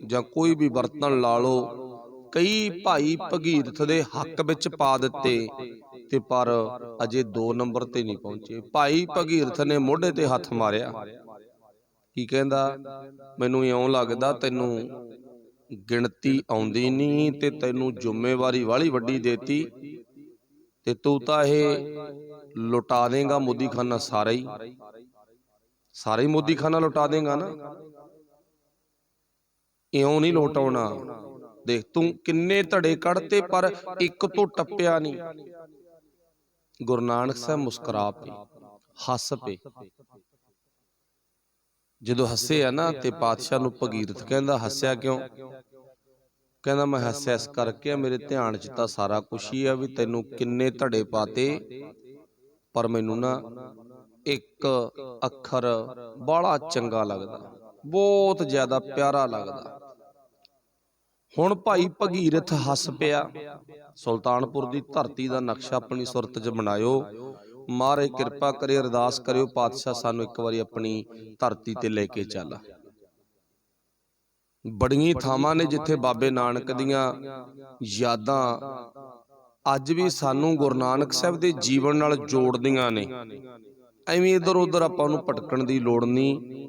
Speaker 1: ਜਾਂ ਕੋਈ ਵੀ ਬਰਤਨ ਲਾ ਲਓ, ਕਈ ਭਾਈ ਭਗੀਰਥ ਦੇ ਹੱਕ ਵਿੱਚ ਪਾ ਦਿੱਤੇ, ਤੇ ਪਰ ਅਜੇ 2 ਨੰਬਰ ਤੇ ਨਹੀਂ ਪਹੁੰਚੇ। ਭਾਈ ਭਗੀਰਥ ਨੇ ਮੋਢੇ ਤੇ ਹੱਥ ਮਾਰਿਆ। ਕੀ ਕਹਿੰਦਾ? ਮੈਨੂੰ ਇਉਂ ਲੱਗਦਾ ਤੈਨੂੰ ਗਿਣਤੀ ਆਉਂਦੀ ਨਹੀਂ ਤੇ ਤੈਨੂੰ ਜ਼ਿੰਮੇਵਾਰੀ ਵਾਲੀ ਵੱਡੀ ਦੇਤੀ, ਤੇ ਤੂੰ ਤਾਂ ਇਹ ਲੁਟਾ ਦੇਗਾ ਮੋਦੀਖਾਨਾ ਸਾਰਾ ਹੀ, ਸਾਰਾ ਹੀ ਮੋਦੀਖਾਨਾ ਲੁਟਾ ਦੇਗਾ ਨਾ। ਇਉਂ ਨਹੀਂ ਲੁਟਾਉਣਾ। ਦੇਖ ਤੂੰ ਕਿੰਨੇ ਧੜੇ ਕੱਢਤੇ ਪਰ ਇੱਕ ਤੋਂ ਟੱਪਿਆ ਨਹੀਂ। ਗੁਰੂ ਨਾਨਕ ਸਾਹਿਬ ਮੁਸਕਰਾ ਪਏ, ਹੱਸ ਪਏ। ਜਦੋਂ ਹੱਸੇ ਆ ਨਾ ਤੇ ਪਾਤਸ਼ਾਹ ਨੂੰ ਭਗੀਰਥ ਕਹਿੰਦਾ, ਹੱਸਿਆ ਕਿਉਂ? ਕਹਿੰਦਾ ਮੈਂ ਹੱਸਿਆ ਇਸ ਕਰਕੇ, ਮੇਰੇ ਧਿਆਨ 'ਚ ਤਾਂ ਸਾਰਾ ਕੁਛ ਹੀ ਆ ਵੀ ਤੈਨੂੰ ਕਿੰਨੇ ਧੜੇ ਪਾਤੇ, ਪਰ ਮੈਨੂੰ ਨਾ ਇੱਕ ਅੱਖਰ ਬੜਾ ਚੰਗਾ ਲੱਗਦਾ, ਬਹੁਤ ਜ਼ਿਆਦਾ ਪਿਆਰਾ ਲੱਗਦਾ। ਹੁਣ ਭਾਈ ਭਗੀਰਥ ਹੱਸ ਪਿਆ। ਸੁਲਤਾਨਪੁਰ ਦੀ ਧਰਤੀ ਦਾ ਨਕਸ਼ਾ ਆਪਣੀ ਸੁਰਤ 'ਚ ਬਣਾਇਓ, ਮਹਾਰਾਜ ਕਿਰਪਾ ਕਰੇ, ਅਰਦਾਸ ਕਰਿਓ ਪਾਤਸ਼ਾਹ ਸਾਨੂੰ ਇੱਕ ਵਾਰੀ ਆਪਣੀ ਧਰਤੀ ਤੇ ਲੈ ਕੇ ਚੱਲ। ਬੜੀਆਂ ਥਾਵਾਂ ਨੇ ਜਿੱਥੇ ਬਾਬੇ ਨਾਨਕ ਦੀਆਂ ਯਾਦਾਂ ਅੱਜ ਵੀ ਸਾਨੂੰ ਗੁਰੂ ਨਾਨਕ ਸਾਹਿਬ ਦੇ ਜੀਵਨ ਨਾਲ ਜੋੜਦੀਆਂ ਨੇ। ਐਵੇਂ ਇੱਧਰ ਉੱਧਰ ਆਪਾਂ ਨੂੰ ਭਟਕਣ ਦੀ ਲੋੜ ਨਹੀਂ।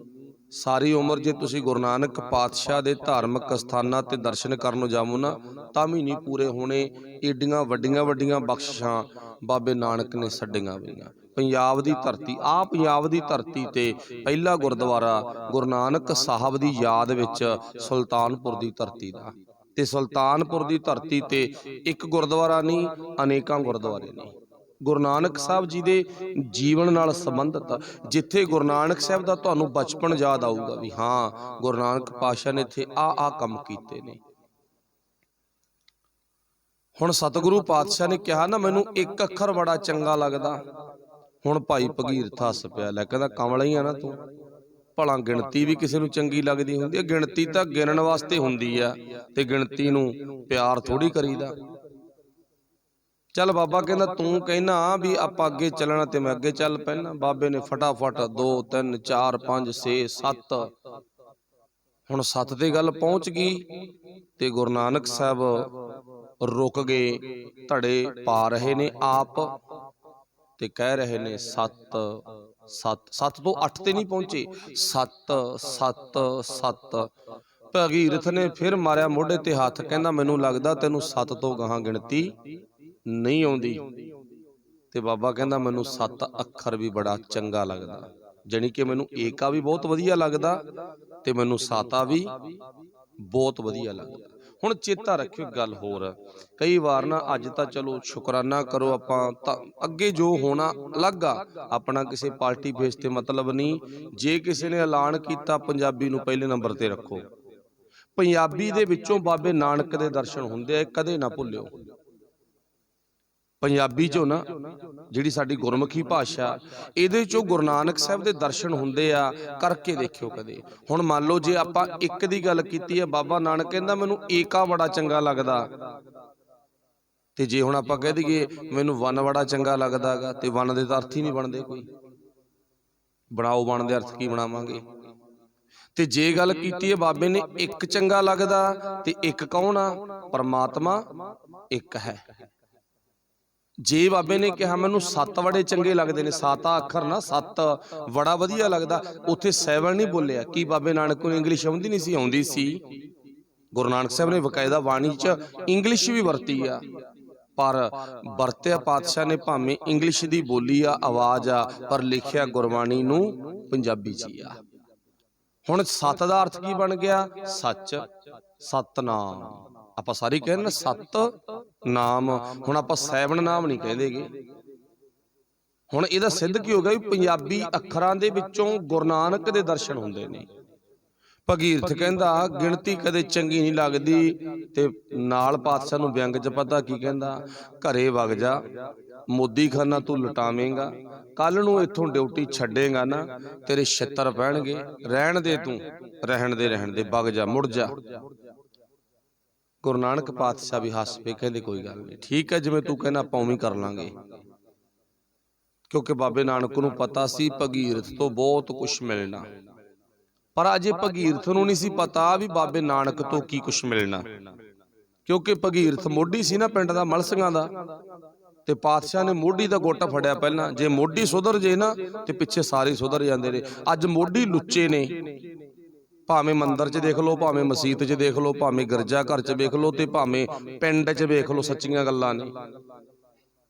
Speaker 1: ਸਾਰੀ ਉਮਰ ਜੇ ਤੁਸੀਂ ਗੁਰੂ ਨਾਨਕ ਪਾਤਸ਼ਾਹ ਦੇ ਧਾਰਮਿਕ ਸਥਾਨਾਂ ਤੇ ਦਰਸ਼ਨ ਕਰਨ ਨੂੰ ਜਾਵੋ ਨਾ, ਤਾਂ ਵੀ ਨਹੀਂ ਪੂਰੇ ਹੋਣੇ। ਏਡੀਆਂ ਵੱਡੀਆਂ ਵੱਡੀਆਂ ਬਖਸ਼ਿਸ਼ਾਂ ਬਾਬੇ ਨਾਨਕ ਨੇ ਛੱਡੀਆਂ ਹੋਈਆਂ। ਪੰਜਾਬ ਦੀ ਧਰਤੀ, ਪੰਜਾਬ ਦੀ ਧਰਤੀ ਤੇ ਪਹਿਲਾ ਗੁਰਦੁਆਰਾ ਗੁਰੂ ਨਾਨਕ ਸਾਹਿਬ ਦੀ ਯਾਦ ਵਿੱਚ ਸੁਲਤਾਨਪੁਰ ਦੀ ਧਰਤੀ ਦਾ। ਤੇ ਸੁਲਤਾਨਪੁਰ ਦੀ ਧਰਤੀ ਤੇ ਇੱਕ ਗੁਰਦੁਆਰਾ ਨਹੀਂ, ਅਨੇਕਾਂ ਗੁਰਦੁਆਰੇ ਨੇ। ਗੁਰੂ ਨਾਨਕ ਸਾਹਿਬ ਜੀ ਦੇ ਜੀਵਨ ਨਾਲ ਸੰਬੰਧਿਤ, ਜਿੱਥੇ ਗੁਰੂ ਨਾਨਕ ਸਾਹਿਬ ਦਾ ਤੁਹਾਨੂੰ ਬਚਪਨ ਯਾਦ ਆਊਗਾ ਵੀ ਹਾਂ ਗੁਰੂ ਨਾਨਕ ਪਾਤਸ਼ਾਹ ਨੇ ਇੱਥੇ ਆਹ ਕੰਮ ਕੀਤੇ ਨੇ। ਹੁਣ ਸਤਿਗੁਰੂ ਪਾਤਸ਼ਾਹ ਨੇ ਕਿਹਾ ਨਾ ਮੈਨੂੰ ਇੱਕ ਅੱਖਰ ਬੜਾ ਚੰਗਾ ਲੱਗਦਾ। ਹੁਣ ਭਾਈ ਭਗੀਰਥ ਹੱਸ ਪਿਆ, ਲੈ ਕਹਿੰਦਾ ਕਮਲਾ ਹੀ ਆ ਨਾ ਤੂੰ, ਭਲਾ ਗਿਣਤੀ ਵੀ ਕਿਸੇ ਨੂੰ ਚੰਗੀ ਲੱਗਦੀ ਹੁੰਦੀ ਹੈ? ਗਿਣਤੀ ਤਾਂ ਗਿਣਨ ਵਾਸਤੇ ਹੁੰਦੀ ਆ, ਤੇ ਗਿਣਤੀ ਨੂੰ ਪਿਆਰ ਥੋੜੀ ਕਰੀਦਾ। ਚੱਲ ਬਾਬਾ ਕਹਿੰਦਾ ਤੂੰ ਕਹਿਣਾ ਵੀ ਆਪਾਂ ਅੱਗੇ ਚੱਲਣਾ ਤੇ ਮੈਂ ਅੱਗੇ ਚੱਲ ਪੈਣਾ। ਬਾਬੇ ਨੇ ਫਟਾਫਟ 2 3 4 5 6 7, ਹੁਣ 7 ਤੇ ਗੱਲ ਪਹੁੰਚ ਗਈ ਤੇ ਗੁਰੂ ਨਾਨਕ ਸਾਹਿਬ ਰੁਕ ਗਏ, ਧੜੇ ਪਾ ਰਹੇ ਨੇ ਆਪ ਤੇ ਕਹਿ ਰਹੇ ਨੇ 7 7 7 ਤੋਂ 8 ਤੇ ਨਹੀਂ ਪਹੁੰਚੇ, 7 7 7। ਭਗੀਰਥ ਨੇ ਫਿਰ ਮਾਰਿਆ ਮੋਢੇ ਤੇ ਹੱਥ, ਕਹਿੰਦਾ ਮੈਨੂੰ ਲੱਗਦਾ ਤੈਨੂੰ 7 ਤੋਂ ਗਾਹਾਂ ਗਿਣਤੀ ਨਹੀਂ ਆਉਂਦੀ। ਤੇ ਬਾਬਾ ਕਹਿੰਦਾ ਮੈਨੂੰ 7 ਅੱਖਰ ਵੀ ਬੜਾ ਚੰਗਾ ਲੱਗਦਾ, ਜਾਣੀ ਕਿ ਮੈਨੂੰ ਏਕਾ ਵੀ ਬਹੁਤ ਵਧੀਆ ਲੱਗਦਾ ਤੇ ਮੈਨੂੰ ਸਾਤਾ ਵੀ ਬਹੁਤ ਵਧੀਆ ਲੱਗਦਾ। ਹੁਣ ਚੇਤਾ ਰੱਖਿਓ ਗੱਲ ਹੋਰ, ਕਈ ਵਾਰ ਨਾ ਅੱਜ ਤਾਂ ਚਲੋ ਸ਼ੁਕਰਾਨਾ ਕਰੋ ਆਪਾਂ, ਤਾਂ ਅੱਗੇ ਜੋ ਹੋਣਾ ਅਲੱਗ ਆ, ਆਪਣਾ ਕਿਸੇ ਪਾਰਟੀ ਬੇਸ ਤੇ ਮਤਲਬ ਨਹੀਂ। ਜੇ ਕਿਸੇ ਨੇ ਐਲਾਨ ਕੀਤਾ ਪੰਜਾਬੀ ਨੂੰ ਪਹਿਲੇ ਨੰਬਰ ਤੇ ਰੱਖੋ, ਪੰਜਾਬੀ ਦੇ ਵਿੱਚੋਂ ਬਾਬੇ ਨਾਨਕ ਦੇ ਦਰਸ਼ਨ ਹੁੰਦੇ ਆ, ਕਦੇ ਨਾ ਭੁੱਲਿਓ। ਪੰਜਾਬੀ ਚੋਂ ਨਾ ਜਿਹੜੀ ਸਾਡੀ ਗੁਰਮੁਖੀ ਭਾਸ਼ਾ, ਇਹਦੇ ਚੋਂ ਗੁਰੂ ਨਾਨਕ ਸਾਹਿਬ ਦੇ ਦਰਸ਼ਨ ਹੁੰਦੇ ਆ, ਕਰਕੇ ਦੇਖਿਓ ਕਦੇ। ਹੁਣ ਮੰਨ ਲਓ ਜੇ ਆਪਾਂ ਇੱਕ ਦੀ ਗੱਲ ਕੀਤੀ ਹੈ, ਬਾਬਾ ਨਾਨਕ ਕਹਿੰਦਾ ਮੈਨੂੰ ਏਕਾ ਬੜਾ ਚੰਗਾ ਲੱਗਦਾ, ਤੇ ਜੇ ਹੁਣ ਆਪਾਂ ਕਹਿ ਦਈਏ ਮੈਨੂੰ ਵਨ ਬੜਾ ਚੰਗਾ ਲੱਗਦਾ ਗਾ, ਤੇ ਵਨ ਦੇ ਤਾਂ ਅਰਥ ਹੀ ਨਹੀਂ ਬਣਦੇ ਕੋਈ, ਬਣਾਓ ਵਨ ਦੇ ਅਰਥ ਕੀ ਬਣਾਵਾਂਗੇ। ਤੇ ਜੇ ਗੱਲ ਕੀਤੀ ਹੈ ਬਾਬੇ ਨੇ ਇੱਕ ਚੰਗਾ ਲੱਗਦਾ, ਤੇ ਇੱਕ ਕੌਣ ਆ? ਪਰਮਾਤਮਾ ਇੱਕ ਹੈ। ਜੇ ਬਾਬੇ ਨੇ ਕਿਹਾ ਮੈਨੂੰ 7 ਬੜੇ ਚੰਗੇ ਲੱਗਦੇ ਨੇ, 7 ਅੱਖਰ ਨਾ 7 ਬੜਾ ਵਧੀਆ ਲੱਗਦਾ, ਉੱਥੇ 7 ਨਹੀਂ ਬੋਲਿਆ। ਕੀ ਬਾਬੇ ਨਾਨਕ ਨੂੰ ਇੰਗਲਿਸ਼ ਆਉਂਦੀ ਨਹੀਂ ਸੀ? ਆਉਂਦੀ ਸੀ। ਗੁਰੂ ਨਾਨਕ ਸਾਹਿਬ ਨੇ ਬਕਾਇਦਾ ਬਾਣੀ 'ਚ ਇੰਗਲਿਸ਼ ਵੀ ਵਰਤੀ ਆ, ਪਰ ਵਰਤਿਆ ਪਾਤਸ਼ਾਹ ਨੇ ਭਾਵੇਂ ਇੰਗਲਿਸ਼ ਦੀ ਬੋਲੀ ਆ, ਆਵਾਜ਼ ਆ, ਪਰ ਲਿਖਿਆ ਗੁਰਬਾਣੀ ਨੂੰ ਪੰਜਾਬੀ 'ਚ ਹੀ ਆ। ਹੁਣ 7 ਦਾ ਅਰਥ ਕੀ ਬਣ ਗਿਆ? ਸੱਚ, ਸਤਨਾਮ। ਆਪਾਂ ਸਾਰੇ ਕਹਿੰਦੇ ਨਾ ਸਤ ਨਾਮ, ਹੁਣ ਆਪਾਂ 7 ਨਾਮ ਨਹੀਂ ਕਹਿੰਦੇਗੇ। ਹੁਣ ਇਹਦਾ ਸਿੱਧ ਕੀ ਹੋ ਗਿਆ ਵੀ ਪੰਜਾਬੀ ਅੱਖਰਾਂ ਦੇ ਵਿੱਚੋਂ ਗੁਰੂ ਨਾਨਕ ਦੇ ਦਰਸ਼ਨ ਹੁੰਦੇ ਨੇ। ਭਗੀਰਥ ਕਹਿੰਦਾ ਗਿਣਤੀ ਕਦੇ ਚੰਗੀ ਨਹੀਂ ਲੱਗਦੀ, ਤੇ ਨਾਲ ਪਾਤਸ਼ਾਹ ਨੂੰ ਵਿਅੰਗ 'ਚ ਪਤਾ ਕੀ ਕਹਿੰਦਾ, ਘਰੇ ਵਗ ਜਾ, ਮੋਦੀ ਖਾਨਾ ਤੂੰ ਲੁਟਾਵੇਂਗਾ, ਕੱਲ ਨੂੰ ਇੱਥੋਂ ਡਿਊਟੀ ਛੱਡੇਗਾ ਨਾ ਤੇਰੇ ਛਿੱਤਰ ਪੈਣਗੇ, ਰਹਿਣ ਦੇ ਤੂੰ, ਰਹਿਣ ਦੇ, ਵਗ ਜਾ, ਮੁੜ ਜਾ। ਗੁਰੂ ਨਾਨਕ ਪਾਤਸ਼ਾਹ ਵੀ ਹੱਸ ਪਏ, ਕਹਿੰਦੇ ਕੋਈ ਗੱਲ ਨਹੀਂ, ਠੀਕ ਹੈ, ਜਿਵੇਂ ਤੂੰ ਕਹਿੰਦਾ ਆਪਾਂ ਉਵੇਂ ਕਰ ਲਾਂਗੇ। ਕਿਉਂਕਿ ਬਾਬੇ ਨਾਨਕ ਨੂੰ ਪਤਾ ਸੀ ਭਗੀਰਥ ਤੋਂ ਬਹੁਤ ਕੁਛ ਮਿਲਣਾ, ਪਰ ਅਜੇ ਭਗੀਰਥ ਨੂੰ ਨਹੀਂ ਸੀ ਪਤਾ ਵੀ ਬਾਬੇ ਨਾਨਕ ਤੋਂ ਕੀ ਕੁਛ ਮਿਲਣਾ। ਕਿਉਂਕਿ ਭਗੀਰਥ ਮੋਢੀ ਸੀ ਨਾ ਪਿੰਡ ਦਾ, ਮਲਸੀਆਂ ਦਾ, ਤੇ ਪਾਤਸ਼ਾਹ ਨੇ ਮੋਢੀ ਦਾ ਗੋਟਾ ਫੜਿਆ ਪਹਿਲਾਂ। ਜੇ ਮੋਢੀ ਸੁਧਰ ਜੇ ਨਾ ਤੇ ਪਿੱਛੇ ਸਾਰੇ ਸੁਧਰ ਜਾਂਦੇ ਨੇ। ਅੱਜ ਮੋਢੀ ਲੁੱਚੇ ਨੇ, ਭਾਵੇਂ ਮੰਦਿਰ 'ਚ ਦੇਖ ਲਓ, ਭਾਵੇਂ ਮਸੀਤ 'ਚ ਦੇਖ ਲਓ, ਭਾਵੇਂ ਗਿਰਜਾ ਘਰ 'ਚ ਵੇਖ ਲਓ, ਤੇ ਭਾਵੇਂ ਪਿੰਡ 'ਚ ਵੇਖ ਲਓ, ਸੱਚੀਆਂ ਗੱਲਾਂ ਨੇ,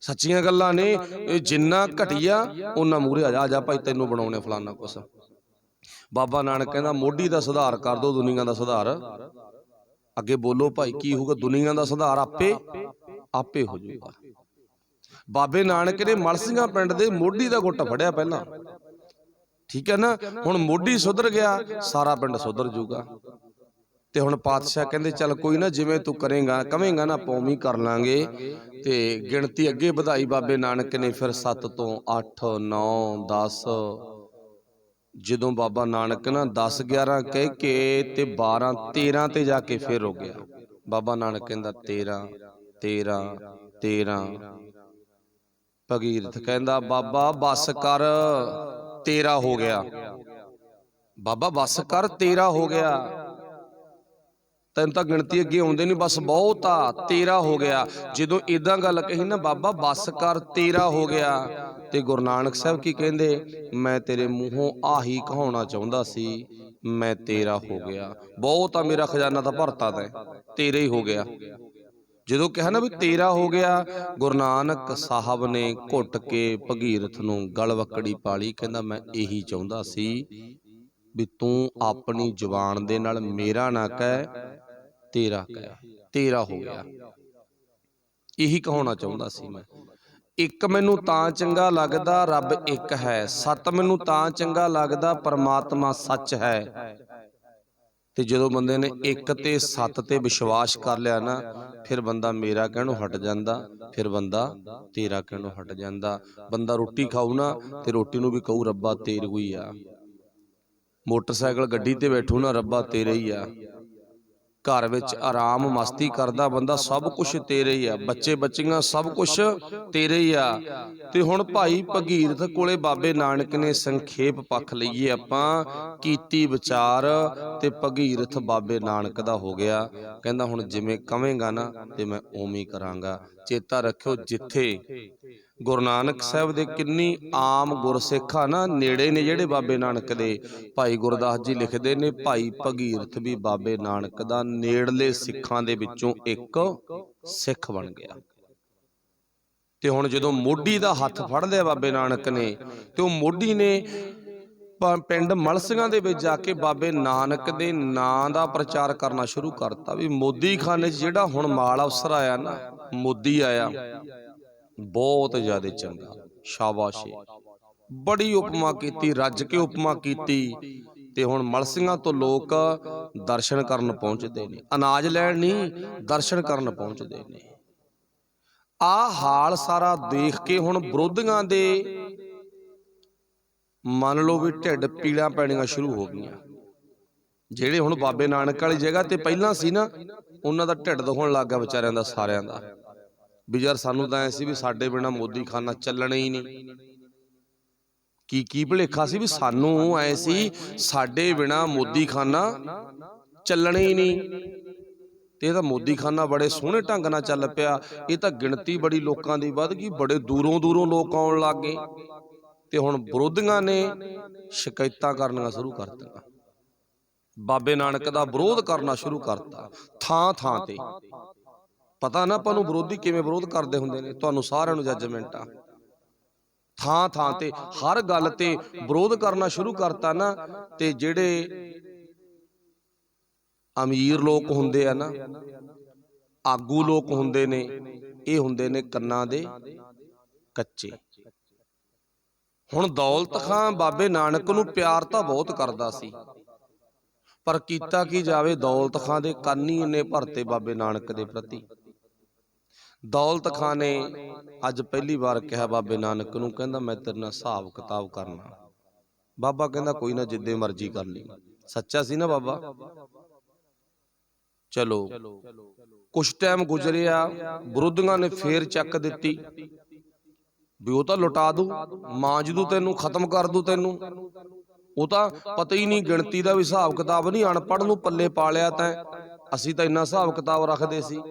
Speaker 1: ਸੱਚੀਆਂ ਗੱਲਾਂ ਨੇ। ਇਹ ਜਿੰਨਾ ਘਟੀਆ ਉਹਨਾਂ ਮੂਹਰੇ ਆ ਜਾ ਭਾਈ, ਤੈਨੂੰ ਬਣਾਉਣੇ ਫਲਾਨਾ ਕੁਛ। ਬਾਬਾ ਨਾਨਕ ਕਹਿੰਦਾ ਮੋਢੀ ਦਾ ਸੁਧਾਰ ਕਰ ਦੋ, ਦੁਨੀਆ ਦਾ ਸੁਧਾਰ ਅੱਗੇ ਬੋਲੋ ਭਾਈ ਕੀ ਹੋਊਗਾ? ਦੁਨੀਆ ਦਾ ਸੁਧਾਰ ਆਪੇ ਹੋ ਜਾਊਗਾ। ਬਾਬੇ ਨਾਨਕ ਨੇ ਮਲਸੀਆਂ ਪਿੰਡ ਦੇ ਮੋਢੀ ਦਾ ਗੁੱਟ ਫੜਿਆ ਪਹਿਲਾਂ, ਠੀਕ ਹੈ ਨਾ। ਹੁਣ ਮੋਢੀ ਸੁਧਰ ਗਿਆ, ਸਾਰਾ ਪਿੰਡ ਸੁਧਰ ਜਾਊਗਾ। ਤੇ ਹੁਣ ਪਾਤਸ਼ਾਹ ਕਹਿੰਦੇ ਚੱਲ ਕੋਈ ਨਾ, ਜਿਵੇਂ ਤੂੰ ਕਰੇਗਾ ਕਵੇਂਗਾ ਨਾ ਆਪਾਂ ਉਵੇਂ ਕਰ ਲਾਂਗੇ। ਤੇ ਗਿਣਤੀ ਅੱਗੇ ਵਧਾਈ ਬਾਬੇ ਨਾਨਕ ਨੇ, ਫਿਰ 7 ਤੋਂ 8 9 10, ਜਦੋਂ ਬਾਬਾ ਨਾਨਕ ਨਾ 10 11 ਕਹਿ ਕੇ ਤੇ 12 13 ਤੇ ਜਾ ਕੇ ਫਿਰ ਰੁਕ ਗਿਆ। ਬਾਬਾ ਨਾਨਕ ਕਹਿੰਦਾ 13 13 13। ਭਗੀਰਥ ਕਹਿੰਦਾ ਬਾਬਾ ਬੱਸ ਕਰ, 13 ਹੋ ਗਿਆ। ਬਾਬਾ ਬੱਸ ਕਰ, 13 ਹੋ ਗਿਆ, ਤੈਨੂੰ ਤਾਂ ਗਿਣਤੀ ਅੱਗੇ ਆਉਂਦੇ ਨਹੀਂ, ਬਸ ਬਹੁਤ ਆ, 13 ਹੋ ਗਿਆ। ਜਦੋਂ ਏਦਾਂ ਗੱਲ ਕਹੀ ਨਾ ਬਾਬਾ ਬੱਸ ਕਰ 13 ਹੋ ਗਿਆ, ਤੇ ਗੁਰੂ ਨਾਨਕ ਸਾਹਿਬ ਕੀ ਕਹਿੰਦੇ, ਮੈਂ ਤੇਰੇ ਮੂੰਹੋਂ ਆਹੀ ਕਹਾਉਣਾ ਚਾਹੁੰਦਾ ਸੀ, ਮੈਂ 13 ਹੋ ਗਿਆ, ਬਹੁਤ ਆ, ਮੇਰਾ ਖਜ਼ਾਨਾ ਤਾਂ ਭਰਤਾ ਤੈਂ, 13 ਹੀ ਹੋ ਗਿਆ। ਜਦੋਂ ਕਿਹਾ ਨਾ ਵੀ 13 ਹੋ ਗਿਆ, ਗੁਰੂ ਨਾਨਕ ਸਾਹਿਬ ਨੇ ਘੁੱਟ ਕੇ ਭਗੀਰਥ ਨੂੰ ਗਲਵੱਕੜੀ ਪਾਲੀ, ਕਹਿੰਦਾ ਮੈਂ ਇਹੀ ਚਾਹੁੰਦਾ ਸੀ ਵੀ ਤੂੰ ਆਪਣੀ ਜ਼ੁਬਾਨ ਦੇ ਨਾਲ ਮੇਰਾ ਨਾ ਕਹਿ, ਤੇਰਾ ਕਹਿ, 13 ਹੋ ਗਿਆ, ਇਹੀ ਕਹਾਉਣਾ ਚਾਹੁੰਦਾ ਸੀ ਮੈਂ। ਇੱਕ ਮੈਨੂੰ ਤਾਂ ਚੰਗਾ ਲੱਗਦਾ ਰੱਬ ਇੱਕ ਹੈ, ਸੱਤ ਮੈਨੂੰ ਤਾਂ ਚੰਗਾ ਲੱਗਦਾ ਪਰਮਾਤਮਾ ਸੱਚ ਹੈ। ਤੇ ਜਦੋਂ ਬੰਦੇ ਨੇ ਇੱਕ ਤੇ ਸੱਤ ਤੇ ਵਿਸ਼ਵਾਸ ਕਰ ਲਿਆ ਨਾ, ਫਿਰ ਬੰਦਾ ਮੇਰਾ ਕਹਿਣੋਂ ਹਟ ਜਾਂਦਾ, ਫਿਰ ਬੰਦਾ ਤੇਰਾ ਕਹਿਣੋਂ ਹਟ ਜਾਂਦਾ। ਬੰਦਾ ਰੋਟੀ ਖਾਊ ਨਾ ਤੇ ਰੋਟੀ ਨੂੰ ਵੀ ਕਹੂ ਰੱਬਾ ਤੇਰੇ ਹੀ ਆ। ਮੋਟਰਸਾਈਕਲ ਗੱਡੀ ਤੇ ਬੈਠੂ ਨਾ, ਰੱਬਾ ਤੇਰੇ ਹੀ ਆ। ਘਰ ਵਿੱਚ ਆਰਾਮ ਮਸਤੀ ਕਰਦਾ ਬੰਦਾ, ਸਭ ਕੁਛ ਤੇਰੇ ਹੀ ਆ। ਬੱਚੇ ਬੱਚੀਆਂ ਸਭ ਕੁਛ ਤੇਰੇ ਹੀ ਆ। ਤੇ ਹੁਣ ਭਾਈ ਭਗੀਰਥ ਕੋਲੇ ਬਾਬੇ ਨਾਨਕ ਨੇ ਸੰਖੇਪ ਪੱਖ ਲਈਏ ਆਪਾਂ, ਕੀਤੀ ਵਿਚਾਰ ਤੇ ਭਗੀਰਥ ਬਾਬੇ ਨਾਨਕ ਦਾ ਹੋ ਗਿਆ। ਕਹਿੰਦਾ ਹੁਣ ਜਿਵੇਂ ਕਵੇਂਗਾ ਨਾ ਤੇ ਮੈਂ ਉਵੇਂ ਕਰਾਂਗਾ। ਚੇਤਾ ਰੱਖਿਓ, ਜਿੱਥੇ ਗੁਰੂ ਨਾਨਕ ਸਾਹਿਬ ਦੇ ਕਿੰਨੀ ਆਮ ਗੁਰਸਿੱਖ ਆ ਨਾ, ਨੇੜੇ ਨੇ ਜਿਹੜੇ ਬਾਬੇ ਨਾਨਕ ਦੇ। ਭਾਈ ਗੁਰਦਾਸ ਜੀ ਲਿਖਦੇ ਨੇ, ਭਾਈ ਭਗੀਰਥ ਵੀ ਬਾਬੇ ਨਾਨਕ ਦਾ ਨੇੜਲੇ ਸਿੱਖਾਂ ਦੇ ਵਿੱਚੋਂ ਇੱਕ ਸਿੱਖ ਬਣ ਗਿਆ। ਤੇ ਹੁਣ ਜਦੋਂ ਮੋਢੀ ਦਾ ਹੱਥ ਫੜ ਲਿਆ ਬਾਬੇ ਨਾਨਕ ਨੇ, ਤੇ ਉਹ ਮੋਢੀ ਨੇ ਪਿੰਡ ਮਲਸੀਆਂ ਦੇ ਵਿੱਚ ਜਾ ਕੇ ਬਾਬੇ ਨਾਨਕ ਦੇ ਨਾਂ ਦਾ ਪ੍ਰਚਾਰ ਕਰਨਾ ਸ਼ੁਰੂ ਕਰਤਾ। ਵੀ ਮੋਦੀ ਖਾਨੇ 'ਚ ਜਿਹੜਾ ਹੁਣ ਮਾਲ ਅਫਸਰ ਆਇਆ ਨਾ, ਮੋਦੀ ਆਇਆ, ਬਹੁਤ ਜ਼ਿਆਦਾ ਚੰਗਾ, ਸ਼ਾਬਾਸ਼। ਬੜੀ ਉਪਮਾ ਕੀਤੀ, ਰੱਜ ਕੇ ਉਪਮਾ ਕੀਤੀ। ਤੇ ਹੁਣ ਮਲਸੀਆਂ ਤੋਂ ਲੋਕ ਦਰਸ਼ਨ ਕਰਨ ਪਹੁੰਚਦੇ ਨੇ, ਅਨਾਜ ਲੈਣ ਨਹੀਂ, ਦਰਸ਼ਨ ਕਰਨ ਪਹੁੰਚਦੇ ਨੇ। ਆਹ ਹਾਲ ਸਾਰਾ ਦੇਖ ਕੇ ਹੁਣ ਵਿਰੋਧੀਆਂ ਦੇ ਮੰਨ ਲਓ ਵੀ ਢਿੱਡ ਪੀੜਾਂ ਪੈਣੀਆਂ ਸ਼ੁਰੂ ਹੋ ਗਈਆਂ। ਜਿਹੜੇ ਹੁਣ ਬਾਬੇ ਨਾਨਕ ਵਾਲੀ ਜਗ੍ਹਾ ਤੇ ਪਹਿਲਾਂ ਸੀ ਨਾ, ਉਹਨਾਂ ਦਾ ਢਿੱਡ ਦੁਖਣ ਲੱਗ ਗਿਆ ਵਿਚਾਰਿਆਂ ਦਾ, ਸਾਰਿਆਂ ਦਾ। ਵੀ ਯਾਰ ਸਾਨੂੰ ਤਾਂ ਐ ਸੀ ਵੀ ਸਾਡੇ ਬਿਨਾਂ ਮੋਦੀ ਖਾਨਾ ਚੱਲਣਾ ਹੀ ਨਹੀਂ। ਕੀ ਭੁਲੇਖਾ ਸੀ ਵੀ ਸਾਨੂੰ ਐ ਸੀ ਸਾਡੇ ਬਿਨਾਂ ਮੋਦੀ ਖਾਨਾ ਚੱਲਣਾ ਹੀ ਨਹੀਂ। ਤੇ ਇਹ ਤਾਂ ਮੋਦੀ ਖਾਨਾ ਬੜੇ ਸੋਹਣੇ ਢੰਗ ਨਾਲ ਚੱਲ ਪਿਆ। ਇਹ ਤਾਂ ਗਿਣਤੀ ਬੜੀ ਲੋਕਾਂ ਦੀ ਵੱਧ ਗਈ, ਬੜੇ ਦੂਰੋਂ ਦੂਰੋਂ ਲੋਕ ਆਉਣ ਲੱਗ ਗਏ। ਤੇ ਹੁਣ ਵਿਰੋਧੀਆਂ ਨੇ ਸ਼ਿਕਾਇਤਾਂ ਕਰਨੀਆਂ ਸ਼ੁਰੂ ਕਰ ਦਿੱਤੀਆਂ, ਬਾਬੇ ਨਾਨਕ ਦਾ ਵਿਰੋਧ ਕਰਨਾ ਸ਼ੁਰੂ ਕਰਤਾ ਥਾਂ ਥਾਂ ਤੇ। ਪਤਾ ਨਾ ਆਪਾਂ ਨੂੰ ਵਿਰੋਧੀ ਕਿਵੇਂ ਵਿਰੋਧ ਕਰਦੇ ਹੁੰਦੇ ਨੇ, ਤੁਹਾਨੂੰ ਸਾਰਿਆਂ ਨੂੰ ਜੱਜਮੈਂਟ ਆ। ਥਾਂ ਥਾਂ ਤੇ ਹਰ ਗੱਲ ਤੇ ਵਿਰੋਧ ਕਰਨਾ ਸ਼ੁਰੂ ਕਰਤਾ ਨਾ। ਤੇ ਜਿਹੜੇ ਅਮੀਰ ਲੋਕ ਹੁੰਦੇ ਆ ਨਾ, ਆਗੂ ਲੋਕ ਹੁੰਦੇ ਨੇ, ਇਹ ਹੁੰਦੇ ਨੇ ਕੰਨਾਂ ਦੇ ਕੱਚੇ। ਹੁਣ ਦੌਲਤ ਖਾਂ ਬਾਬੇ ਨਾਨਕ ਨੂੰ ਪਿਆਰ ਤਾਂ ਬਹੁਤ ਕਰਦਾ ਸੀ, ਪਰ ਕੀਤਾ ਕੀ ਜਾਵੇ, ਦੌਲਤ ਖਾਂ ਦੇ ਕੰਨ ਹੀ ਇੰਨੇ ਭਰਤੇ ਬਾਬੇ ਨਾਨਕ ਦੇ ਪ੍ਰਤੀ। ਦੌਲਤ ਖਾਂ ਨੇ ਅੱਜ ਪਹਿਲੀ ਵਾਰ ਕਿਹਾ ਬਾਬੇ ਨਾਨਕ ਨੂੰ, ਕਹਿੰਦਾ ਮੈਂ ਤੇਰੇ ਨਾਲ ਹਿਸਾਬ ਕਿਤਾਬ ਕਰਨਾ। ਬਾਬਾ ਕਹਿੰਦਾ ਕੋਈ ਨਾ, ਜਿੱਦੇ ਮਰਜ਼ੀ ਕਰ ਲਈ। ਸੱਚਾ ਸੀ ਨਾ ਬਾਬਾ। ਚਲੋ ਕੁਛ ਟਾਈਮ ਗੁਜ਼ਰਿਆ, ਵਿਰੋਧੀਆਂ ਨੇ ਫੇਰ ਚੱਕ ਦਿੱਤੀ ਵੀ ਉਹ ਤਾਂ ਲੁਟਾ ਦੂ, ਮਾਂਜ ਦੂ ਤੈਨੂੰ, ਖਤਮ ਕਰ ਦੂ ਤੈਨੂੰ। ਉਹ ਤਾਂ ਪਤਾ ਹੀ ਨਹੀਂ, ਗਿਣਤੀ ਦਾ ਵੀ ਹਿਸਾਬ ਕਿਤਾਬ ਨਹੀਂ, ਅਨਪੜ੍ਹ ਨੂੰ ਪੱਲੇ ਪਾ ਲਿਆ ਤੈਂ। ਅਸੀਂ ਤਾਂ ਇੰਨਾ ਹਿਸਾਬ ਕਿਤਾਬ ਰੱਖਦੇ ਸੀ,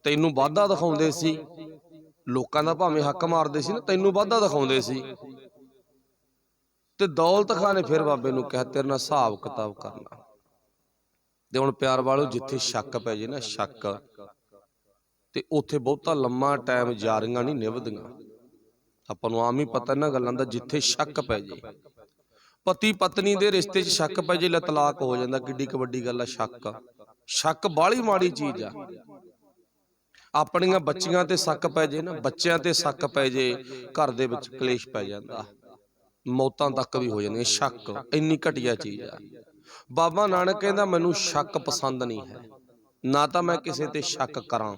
Speaker 1: ਤੈਨੂੰ ਵਾਧਾ ਦਿਖਾਉਂਦੇ ਸੀ। ਲੋਕਾਂ ਦਾ ਭਾਵੇਂ ਹੱਕ ਮਾਰਦੇ ਸੀ ਨਾ, ਤੈਨੂੰ ਵਾਧਾ ਦਿਖਾਉਂਦੇ ਸੀ। ਤੇ ਦੌਲਤ ਖਾਂ ਨੇ ਫਿਰ ਬਾਬੇ ਨੂੰ ਕਿਹਾ ਤੇਰੇ ਨਾਲ ਹਿਸਾਬ ਕਿਤਾਬ ਕਰਨਾ। ਤੇ ਹੁਣ ਪਿਆਰ ਵਾਲੋ, ਜਿੱਥੇ ਸ਼ੱਕ ਪੈ ਜੇ ਨਾ, ਸ਼ੱਕ, ਤੇ ਉੱਥੇ ਬਹੁਤਾ ਲੰਮਾ ਟਾਈਮ ਯਾਰੀਆਂ ਨਹੀਂ ਨਿਭਦੀਆਂ। ਆਪਾਂ ਨੂੰ ਆਮ ਹੀ ਪਤਾ ਇਹਨਾਂ ਗੱਲਾਂ ਦਾ। ਜਿੱਥੇ ਸ਼ੱਕ ਪੈ ਜੇ, ਪਤੀ ਪਤਨੀ ਦੇ ਰਿਸ਼ਤੇ 'ਚ ਸ਼ੱਕ ਪੈ ਜੇ, ਤਲਾਕ ਹੋ ਜਾਂਦਾ। ਕਿੱਡੀ ਕੁ ਵੱਡੀ ਗੱਲ ਆ ਸ਼ੱਕ। ਸ਼ੱਕ ਬਾਹਲੀ ਮਾੜੀ ਚੀਜ਼ ਆ। ਆਪਣੀਆਂ ਬੱਚੀਆਂ ਤੇ ਸ਼ੱਕ ਪੈ ਜੇ ਨਾ, ਬੱਚਿਆਂ ਤੇ ਸ਼ੱਕ ਪੈ ਜੇ, ਘਰ ਦੇ ਵਿੱਚ ਕਲੇਸ਼ ਪੈ ਜਾਂਦਾ, ਮੌਤਾਂ ਤੱਕ ਵੀ ਹੋ ਜਾਂਦੀਆਂ। ਸ਼ੱਕ ਇੰਨੀ ਘਟੀਆ ਚੀਜ਼ ਆ। ਬਾਬਾ ਨਾਨਕ ਕਹਿੰਦਾ ਮੈਨੂੰ ਸ਼ੱਕ ਪਸੰਦ ਨਹੀਂ ਹੈ, ਨਾ ਤਾਂ ਮੈਂ ਕਿਸੇ ਤੇ ਸ਼ੱਕ ਕਰਾਂ।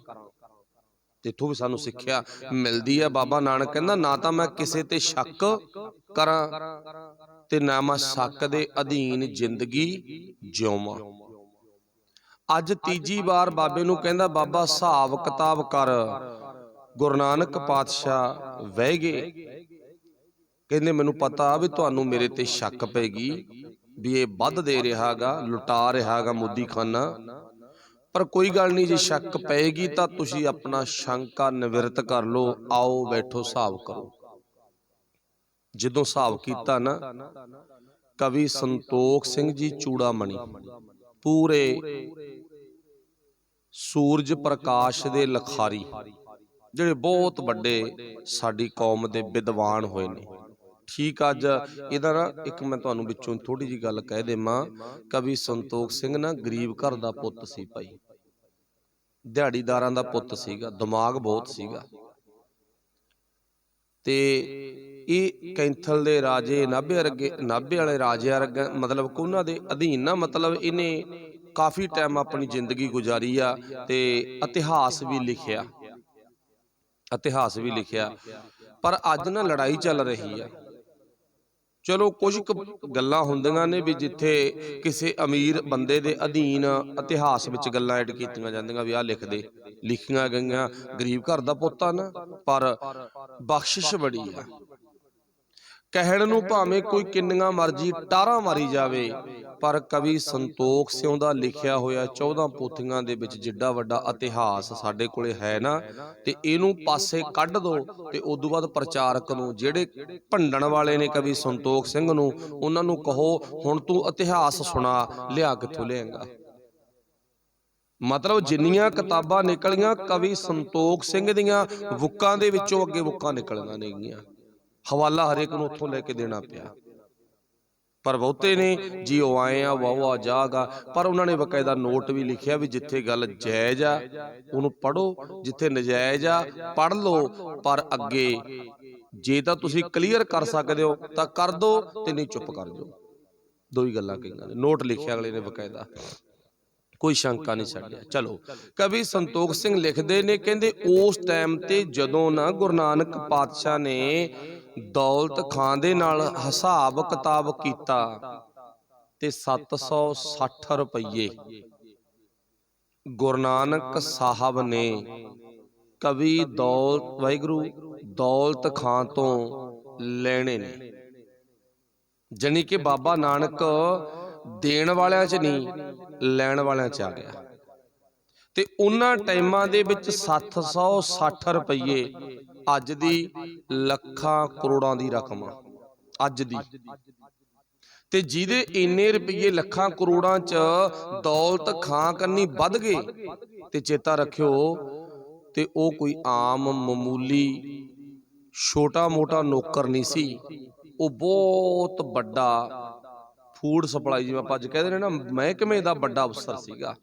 Speaker 1: ਇੱਥੋਂ ਵੀ ਸਾਨੂੰ ਸਿੱਖਿਆ ਮਿਲਦੀ ਹੈ। ਬਾਬਾ ਨਾਨਕ ਕਹਿੰਦਾ ਨਾ ਤਾਂ ਮੈਂ ਕਿਸੇ ਤੇ ਸ਼ੱਕ ਕਰਾਂ, ਤੇ ਨਾ ਮੈਂ ਸ਼ੱਕ ਦੇ ਅਧੀਨ ਜ਼ਿੰਦਗੀ ਜਿਉਵਾਂ। ਅੱਜ ਤੀਜੀ ਵਾਰ ਬਾਬੇ ਨੂੰ ਕਹਿੰਦਾ ਬਾਬਾ ਹਿਸਾਬ ਕਿਤਾਬ ਕਰ। ਗੁਰੂ ਨਾਨਕ ਪਾਤਸ਼ਾਹ ਵਹਿ ਗਏ, ਕਹਿੰਦੇ ਮੈਨੂੰ ਪਤਾ ਵੀ ਤੁਹਾਨੂੰ ਮੇਰੇ ਤੇ ਸ਼ੱਕ ਪੈਗੀ ਵੀ ਇਹ ਵੱਧ ਦੇ ਰਿਹਾ ਗਾ, ਲੁਟਾ ਰਿਹਾ ਗਾ ਮੋਦੀ ਖਾਨਾ, ਪਰ ਕੋਈ ਗੱਲ ਨਹੀਂ, ਜੇ ਸ਼ੱਕ ਪਏਗੀ ਤਾਂ ਤੁਸੀਂ ਆਪਣਾ ਸ਼ੰਕਾ ਨਿਵਰਤ ਕਰ ਲਓ। ਆਓ ਬੈਠੋ, ਹਿਸਾਬ ਕਰੋ। ਜਦੋਂ ਹਿਸਾਬ ਕੀਤਾ ਨਾ, ਕਵੀ ਸੰਤੋਖ ਸਿੰਘ ਜੀ ਚੂੜਾਮਣੀ ਪੂਰੇ ਸੂਰਜ ਪ੍ਰਕਾਸ਼ ਦੇ ਲਿਖਾਰੀ, ਜਿਹੜੇ ਬਹੁਤ ਵੱਡੇ ਸਾਡੀ ਕੌਮ ਦੇ ਵਿਦਵਾਨ ਹੋਏ ਨੇ। ਠੀਕ, ਅੱਜ ਇਹਦਾ ਨਾ ਇੱਕ ਮੈਂ ਤੁਹਾਨੂੰ ਵਿੱਚੋਂ ਥੋੜੀ ਜਿਹੀ ਗੱਲ ਕਹਿ ਦੇਵਾਂ। ਕਵੀ ਸੰਤੋਖ ਸਿੰਘ ਨਾ ਗਰੀਬ ਘਰ ਦਾ ਪੁੱਤ ਸੀ ਭਾਈ, ਦਿਹਾੜੀਦਾਰਾਂ ਦਾ ਪੁੱਤ ਸੀਗਾ, ਦਿਮਾਗ ਬਹੁਤ ਸੀਗਾ। ਤੇ ਇਹ ਕੈਂਥਲ ਦੇ ਰਾਜੇ ਨਾਭੇ ਵਾਲੇ ਰਾਜਿਆਂ ਵਰਗਾ ਮਤਲਬ ਕਿ ਉਹਨਾਂ ਦੇ ਅਧੀਨ ਨਾ, ਮਤਲਬ ਇਹਨੇ ਕਾਫੀ ਟਾਈਮ ਆਪਣੀ ਜ਼ਿੰਦਗੀ ਗੁਜ਼ਾਰੀ ਆ ਤੇ ਇਤਿਹਾਸ ਵੀ ਲਿਖਿਆ, ਪਰ ਅੱਜ ਨਾ ਲੜਾਈ ਚੱਲ ਰਹੀ ਆ। ਚਲੋ ਕੁਝ ਗੱਲਾਂ ਹੁੰਦੀਆਂ ਨੇ ਵੀ ਜਿੱਥੇ ਕਿਸੇ ਅਮੀਰ ਬੰਦੇ ਦੇ ਅਧੀਨ ਇਤਿਹਾਸ ਵਿੱਚ ਗੱਲਾਂ ਐਡ ਕੀਤੀਆਂ ਜਾਂਦੀਆਂ ਵੀ ਆਹ ਲਿਖ ਦੇ, ਲਿਖੀਆਂ ਗਈਆਂ, ਗਰੀਬ ਘਰ ਦਾ ਪੁੱਤ ਆ ਨਾ, ਪਰ ਬਖਸ਼ਿਸ਼ ਬੜੀ ਆ। ਕਹਿਣ ਨੂੰ ਭਾਵੇਂ ਕੋਈ ਕਿੰਨੀਆਂ ਮਰਜ਼ੀ ਟਾਰਾਂ ਮਾਰੀ ਜਾਵੇ, ਪਰ ਕਵੀ ਸੰਤੋਖ ਸਿੰਘ ਦਾ ਲਿਖਿਆ ਹੋਇਆ 14 ਪੋਥੀਆਂ ਦੇ ਵਿੱਚ ਜਿੱਡਾ ਵੱਡਾ ਇਤਿਹਾਸ ਸਾਡੇ ਕੋਲੇ ਹੈ ਨਾ, ਤੇ ਇਹਨੂੰ ਪਾਸੇ ਕੱਢ ਦੋ ਤੇ ਉਦੋਂ ਬਾਅਦ ਪ੍ਰਚਾਰਕ ਨੂੰ, ਜਿਹੜੇ ਭੰਡਣ ਵਾਲੇ ਨੇ ਕਵੀ ਸੰਤੋਖ ਸਿੰਘ ਨੂੰ, ਉਹਨਾਂ ਨੂੰ ਕਹੋ ਹੁਣ ਤੂੰ ਇਤਿਹਾਸ ਸੁਣਾ, ਲਿਆ ਕਿੱਥੋਂ ਲਿਆਏਂਗਾ। ਮਤਲਬ ਜਿੰਨੀਆਂ ਕਿਤਾਬਾਂ ਨਿਕਲੀਆਂ ਕਵੀ ਸੰਤੋਖ ਸਿੰਘ ਦੀਆਂ ਬੁੱਕਾਂ ਦੇ ਵਿੱਚੋਂ ਅੱਗੇ ਬੁੱਕਾਂ ਨਿਕਲੀਆਂ ਨੇਗੀਆਂ, ਹਵਾਲਾ ਹਰੇਕ ਨੂੰ ਉੱਥੋਂ ਲੈ ਕੇ ਦੇਣਾ ਪਿਆ। ਪਰ ਬਹੁਤੇ ਨੇ ਜੀ ਉਹ ਆਏ ਆ ਵਾਹ ਜਾਗਾ, ਪਰ ਉਹਨਾਂ ਨੇ ਬਕਾਇਦਾ ਨੋਟ ਵੀ ਲਿਖਿਆ ਵੀ ਜਿੱਥੇ ਗੱਲ ਜਾਇਜ਼ ਆ ਉਹਨੂੰ ਪੜ੍ਹੋ, ਜਿੱਥੇ ਨਜਾਇਜ਼ ਆ ਪੜ੍ਹ ਲਓ, ਪਰ ਅੱਗੇ ਜੇ ਤਾਂ ਤੁਸੀਂ ਕਲੀਅਰ ਕਰ ਸਕਦੇ ਹੋ ਤਾਂ ਕਰ ਦੋ, ਤੇ ਨਹੀਂ ਚੁੱਪ ਕਰ ਜਾਓ। ਦੋ ਹੀ ਗੱਲਾਂ ਕਹੀਆਂ ਨੇ, ਨੋਟ ਲਿਖਿਆ ਅਗਲੇ ਨੇ ਬਕਾਇਦਾ, ਕੋਈ ਸ਼ੰਕਾ ਨਹੀਂ ਛੱਡਿਆ। ਚਲੋ ਕਵੀ ਸੰਤੋਖ ਸਿੰਘ ਲਿਖਦੇ ਨੇ, ਕਹਿੰਦੇ ਉਸ ਟਾਈਮ ਤੇ ਜਦੋਂ ਨਾ ਗੁਰੂ ਨਾਨਕ ਪਾਤਸ਼ਾਹ ਨੇ ਦੌਲਤ ਖਾਂ ਦੇ ਨਾਲ ਹਿਸਾਬ ਕਿਤਾਬ ਕੀਤਾ ਤੇ 760 ਰੁਪਈਏ ਗੁਰੂ ਨਾਨਕ ਸਾਹਿਬ ਨੇ ਕਵੀ ਦੌਲਤ ਖਾਂ ਤੋਂ ਲੈਣੇ ਨੇ। ਜਾਣੀ ਕਿ ਬਾਬਾ ਨਾਨਕ ਦੇਣ ਵਾਲਿਆਂ 'ਚ ਨਹੀਂ, ਲੈਣ ਵਾਲਿਆਂ 'ਚ ਆ ਗਿਆ। ਤੇ ਉਹਨਾਂ ਟਾਈਮਾਂ ਦੇ ਵਿੱਚ 760 ਰੁਪਈਏ ਅੱਜ ਦੀ ਲੱਖਾਂ ਕਰੋੜਾਂ ਦੀ ਰਕਮ ਆ ਅੱਜ ਦੀ, ਤੇ ਜਿਹਦੇ ਇੰਨੇ ਰੁਪਈਏ ਲੱਖਾਂ ਕਰੋੜਾਂ 'ਚ ਦੌਲਤ ਖਾਂ ਕੰਨੀ ਵੱਧ ਗਏ, ਤੇ ਚੇਤਾ ਰੱਖਿਓ ਤੇ ਉਹ ਕੋਈ ਆਮ ਮਾਮੂਲੀ ਛੋਟਾ ਮੋਟਾ ਨੌਕਰ ਨਹੀਂ ਸੀ, ਉਹ ਬਹੁਤ ਵੱਡਾ ਫੂਡ ਸਪਲਾਈ, ਜਿਵੇਂ ਆਪਾਂ ਅੱਜ ਕਹਿੰਦੇ ਨੇ ਨਾ, ਮਹਿਕਮੇ ਦਾ ਵੱਡਾ ਅਫਸਰ ਸੀਗਾ।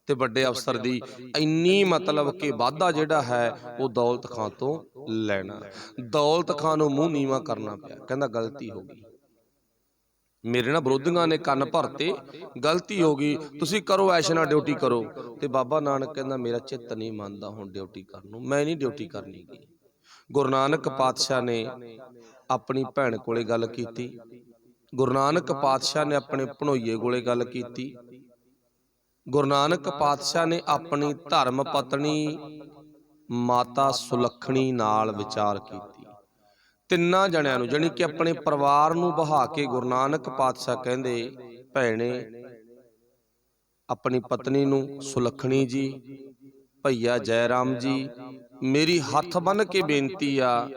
Speaker 1: ਤੇ ਵੱਡੇ ਅਫਸਰ ਦੀ ਇੰਨੀ ਮਤਲਬ ਕਿ ਵਾਧਾ ਜਿਹੜਾ ਹੈ ਉਹ ਦੌਲਤ ਖਾਂ ਤੋਂ ਲੈਣਾ। ਦੌਲਤ ਖਾਂ ਨੂੰ ਮੂੰਹ ਨੀਵਾਂ ਕਰਨਾ ਪਿਆ, ਕਹਿੰਦਾ ਗਲਤੀ ਹੋ ਗਈ, ਮੇਰੇ ਨਾਲ ਵਿਰੋਧੀਆਂ ਨੇ ਕੰਨ ਭਰਤੇ, ਗਲਤੀ ਹੋ ਗਈ, ਤੁਸੀਂ ਕਰੋ ਐਸ਼ ਨਾਲ ਡਿਊਟੀ ਕਰੋ। ਤੇ ਬਾਬਾ ਨਾਨਕ ਕਹਿੰਦਾ ਮੇਰਾ ਚਿੱਤ ਨਹੀਂ ਮੰਨਦਾ ਹੁਣ ਡਿਊਟੀ ਕਰਨ ਨੂੰ, ਮੈਂ ਨਹੀਂ ਡਿਊਟੀ ਕਰਨੀ ਗੀ। ਗੁਰੂ ਨਾਨਕ ਪਾਤਸ਼ਾਹ ਨੇ ਆਪਣੀ ਭੈਣ ਕੋਲੇ ਗੱਲ ਕੀਤੀ, ਗੁਰੂ ਨਾਨਕ ਪਾਤਸ਼ਾਹ ਨੇ ਆਪਣੇ ਭਣੋਈਏ ਕੋਲੇ ਗੱਲ ਕੀਤੀ, ਗੁਰੂ ਨਾਨਕ ਪਾਤਸ਼ਾਹ ਨੇ ਆਪਣੀ ਧਰਮ ਪਤਨੀ ਮਾਤਾ ਸੁਲੱਖਣੀ ਨਾਲ ਵਿਚਾਰ ਕੀਤੀ। ਤਿੰਨਾਂ ਜਣਿਆਂ ਨੂੰ, ਜਾਣੀ ਕਿ ਆਪਣੇ ਪਰਿਵਾਰ ਨੂੰ ਬਹਾ ਕੇ ਗੁਰੂ ਨਾਨਕ ਪਾਤਸ਼ਾਹ ਕਹਿੰਦੇ ਭੈਣੇ ਆਪਣੀ ਪਤਨੀ ਨੂੰ ਸੁਲੱਖਣੀ ਜੀ, ਭਈਆ ਜੈ ਰਾਮ ਜੀ, ਮੇਰੀ ਹੱਥ ਬੰਨ੍ਹ ਕੇ ਬੇਨਤੀ ਆ,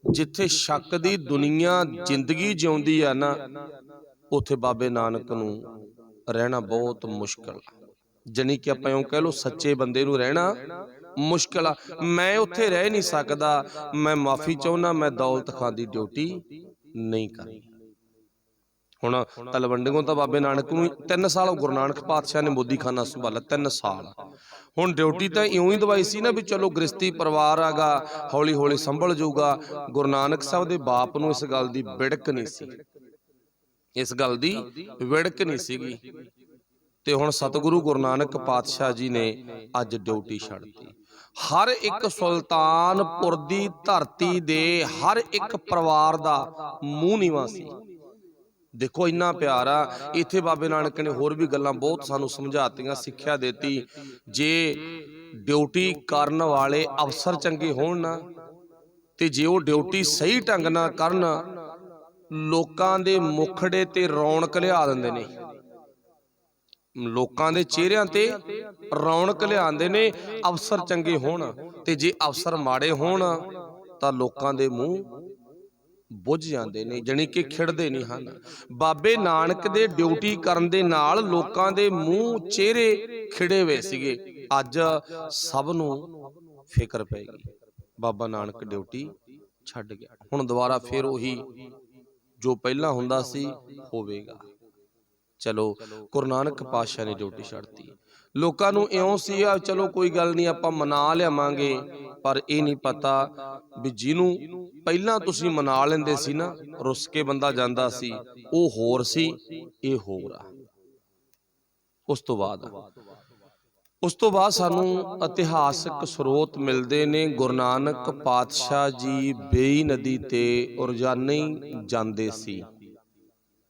Speaker 1: ਜਿੱਥੇ ਸ਼ੱਕ ਦੀ ਦੁਨੀਆ ਜ਼ਿੰਦਗੀ ਜਿਉਂਦੀ ਆ ਨਾ, ਉੱਥੇ ਬਾਬੇ ਨਾਨਕ ਨੂੰ ਰਹਿਣਾ ਬਹੁਤ ਮੁਸ਼ਕਲ ਆ। ਜਾਣੀ ਕਿ ਆਪਾਂ ਇਉਂ ਕਹਿ ਲਓ ਸੱਚੇ ਬੰਦੇ ਨੂੰ ਰਹਿਣਾ ਮੁਸ਼ਕਲ ਆ। ਮੈਂ ਉੱਥੇ ਰਹਿ ਨਹੀਂ ਸਕਦਾ, ਮੈਂ ਮਾਫੀ ਚਾਹੁੰਦਾ, ਮੈਂ ਦੌਲਤ ਖਾਂ ਦੀ ਡਿਊਟੀ ਨਹੀਂ ਕਰਨੀ। ਹੁਣ ਤਲਵੰਡੀਓਂ ਤਾਂ ਬਾਬੇ ਨਾਨਕ ਨੂੰ 3 ਸਾਲ ਗੁਰੂ ਨਾਨਕ ਪਾਤਸ਼ਾਹ ਨੇ ਮੋਦੀਖਾਨਾ ਸੰਭਾਲਿਆ, 3 ਸਾਲ। ਹੁਣ ਡਿਊਟੀ ਤਾਂ ਇਉਂ ਹੀ ਦਵਾਈ ਸੀ ਨਾ ਵੀ ਚਲੋ ਗ੍ਰਸਤੀ ਪਰਿਵਾਰ ਆਗਾ, ਹੌਲੀ ਹੌਲੀ ਸੰਭਲ ਜਾਊਗਾ। ਗੁਰੂ ਨਾਨਕ ਸਾਹਿਬ ਦੇ ਬਾਪ ਨੂੰ ਇਸ ਗੱਲ ਦੀ ਵਿੜਕ ਨਹੀਂ ਸੀ, ਇਸ ਗੱਲ ਦੀ ਵਿੜਕ ਨਹੀਂ ਸੀਗੀ। ਤੇ ਹੁਣ ਸਤਿਗੁਰੂ ਗੁਰੂ ਨਾਨਕ ਪਾਤਸ਼ਾਹ ਜੀ ਨੇ ਅੱਜ ਡਿਊਟੀ ਛੱਡਤੀ। ਹਰ ਇੱਕ ਸੁਲਤਾਨਪੁਰ ਦੀ ਧਰਤੀ ਦੇ ਹਰ ਇੱਕ ਪਰਿਵਾਰ ਦਾ ਮੂੰਹ ਨੀਵਾਂ ਸੀ। ਦੇਖੋ ਇੰਨਾ ਪਿਆਰ ਆ ਇੱਥੇ। ਬਾਬੇ ਨਾਨਕ ਨੇ ਹੋਰ ਵੀ ਗੱਲਾਂ ਬਹੁਤ ਸਾਨੂੰ ਸਮਝਾਤੀਆਂ, ਸਿੱਖਿਆ ਦਿੱਤੀ। ਜੇ ਡਿਊਟੀ ਕਰਨ ਵਾਲੇ ਅਫਸਰ ਚੰਗੇ ਹੋਣ ਨਾ, ਤੇ ਜੇ ਉਹ ਡਿਊਟੀ ਸਹੀ ਢੰਗ ਨਾਲ ਕਰਨ, ਲੋਕਾਂ ਦੇ ਮੁਖੜੇ ਤੇ ਰੌਣਕ ਲਿਆ ਦਿੰਦੇ ਨੇ, ਲੋਕਾਂ ਦੇ ਚਿਹਰਿਆਂ ਤੇ ਰੌਣਕ ਲਿਆਉਂਦੇ ਨੇ ਅਫਸਰ ਚੰਗੇ ਹੋਣ। ਤੇ ਜੇ ਅਫਸਰ ਮਾੜੇ ਹੋਣ ਤਾਂ ਲੋਕਾਂ ਦੇ ਮੂੰਹ ਬੁੱਝ ਜਾਂਦੇ ਨੇ, ਜਾਣੀ ਕਿ ਖਿੜਦੇ ਨਹੀਂ ਹਨ। ਬਾਬੇ ਨਾਨਕ ਦੇ ਡਿਊਟੀ ਕਰਨ ਦੇ ਨਾਲ ਲੋਕਾਂ ਦੇ ਮੂੰਹ ਚਿਹਰੇ ਖਿੜੇ ਹੋਏ ਸੀਗੇ। ਅੱਜ ਸਭ ਨੂੰ ਫਿਕਰ ਪੈ ਗਈ, ਬਾਬਾ ਨਾਨਕ ਡਿਊਟੀ ਛੱਡ ਗਿਆ। ਹੁਣ ਦੁਬਾਰਾ ਫਿਰ ਉਹੀ ਜੋ ਪਹਿਲਾਂ ਹੁੰਦਾ ਸੀ ਹੋਵੇਗਾ। ਚਲੋ ਗੁਰੂ ਨਾਨਕ ਪਾਤਸ਼ਾਹ ਨੇ ਡਿਊਟੀ ਛੱਡਤੀ। ਲੋਕਾਂ ਨੂੰ ਇਉਂ ਸੀ ਆ ਚਲੋ ਕੋਈ ਗੱਲ ਨਹੀਂ ਆਪਾਂ ਮਨਾ ਲਿਆਵਾਂਗੇ, पर ये नहीं पता भी जिन्हों पहला तुसीं मना लेंदे सी ना, रुस के बंदा जांदा सी, वो होर सी, ये होर आ। उस तो बाद सानू इतिहासक स्रोत मिलते ने। गुरु नानक पातशाह जी बेई नदी ते रोजाना ही जाते सी।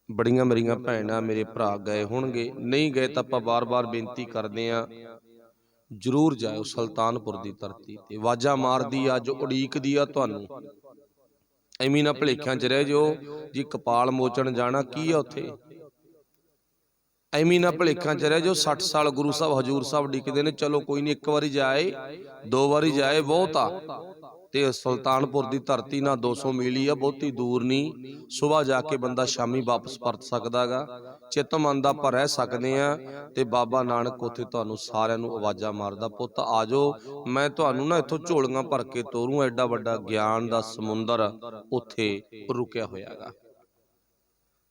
Speaker 1: बड़ियां मेरियां भैणां मेरे भरा गए होणगे, नहीं गए तो आपां बार बार बेनती करते हैं जरूर जाओ। सुल्तानपुर की धरती ते आवाज़ां मारदी आ, जो उड़ीकदी आ तुहानू। एवीं ना भुलेखिਆਂ च रह जाओ जी कपाल मोचन जाना की आ उत्थे। एवीं ना भुलेखिਆਂ च रह जाओ 60 साल गुरु साहब हजूर साहब डिकदे ने, चलो कोई नहीं, एक बारी जाए दो बारी जाए बहुत आ। ते सुल्तानपुर की धरती ना 200 मील ही आ, बहुती दूर नहीं। सुबह जाके बंदा शामी वापस परत सकदा गा। चित मन दा आपां रह सकदे आ। ते बाबा नानक उत्थे तुहानू सारिआं नू आवाज़ां मारदा, पुੱਤ आ जाओ, मैं तुहानू ना इत्थों झोलियां भर के ਤੋਰੂ। एडा वड्डा ज्ञान दा समुंदर उत्थे रुकिया होया गा।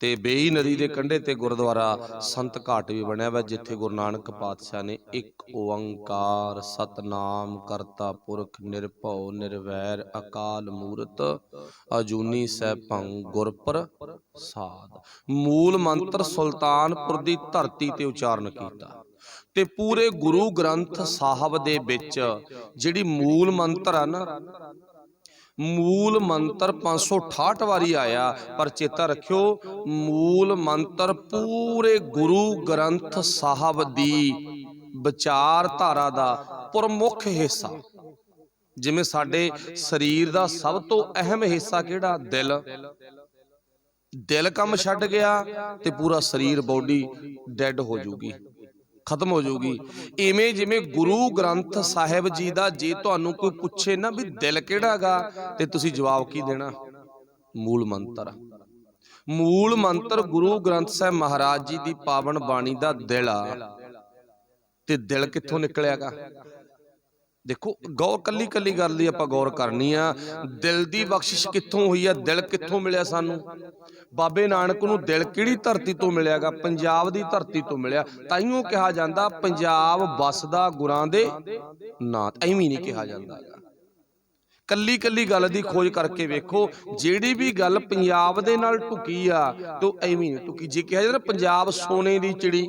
Speaker 1: ते बेई नदी के कंढे ते गुरुद्वारा संत घाट भी बनया वा, जिथे गुरु नानक पातशाह ने एक ओंकार सतनाम करता पुरख निरभौ निर्वैर अकाल मूरत अजूनी सैभं गुर प्रसाद मूल मंत्र सुल्तानपुर की धरती ते उचारण किया। ते पूरे गुरु ग्रंथ साहब दे विच जिहड़ी मूल मंत्र आ ना, मूल मंत्र 568 वारी आया, पर चेता रखियो मूल मंत्र पूरे गुरु ग्रंथ साहब दी विचारधारा दा प्रमुख हिस्सा। जिवें साडे शरीर दा सब तो अहम हिस्सा किहड़ा? दिल। दिल कम छड्ड गया ते पूरा शरीर बॉडी डैड हो जूगी, खत्म हो जाऊगी। इवें जिवें गुरु ग्रंथ साहिब जी का जे तुहानू कोई पुछे ना भी दिल किहड़ा गा, ते तुसीं जवाब की देना? मूल मंत्र। मूल मंत्र गुरु ग्रंथ साहिब महाराज जी की पावन बाणी का दिल आ। ते दिल कित्थों निकलिया गा? देखो गौर कली कली गल दी आपां गौर करनी आ। दिल दी बख्शिश कित्थों हुई आ? दिल कित्थों मिलिया सानू? बाबे नानक नूं दिल किहड़ी धरती तो मिलियागा? पंजाब दी धरती तो मिलिया। ताइयों कहा जांदा पंजाब बसदा गुरां दे नाथ, एवें नहीं कहा जांदा। कली कली गल दी खोज करके वेखो, जिहड़ी भी गल पंजाब दे नाल ढुकी आ तो एवें नहीं ढुकी। जे कहा जाए पंजाब सोने दी चिड़ी,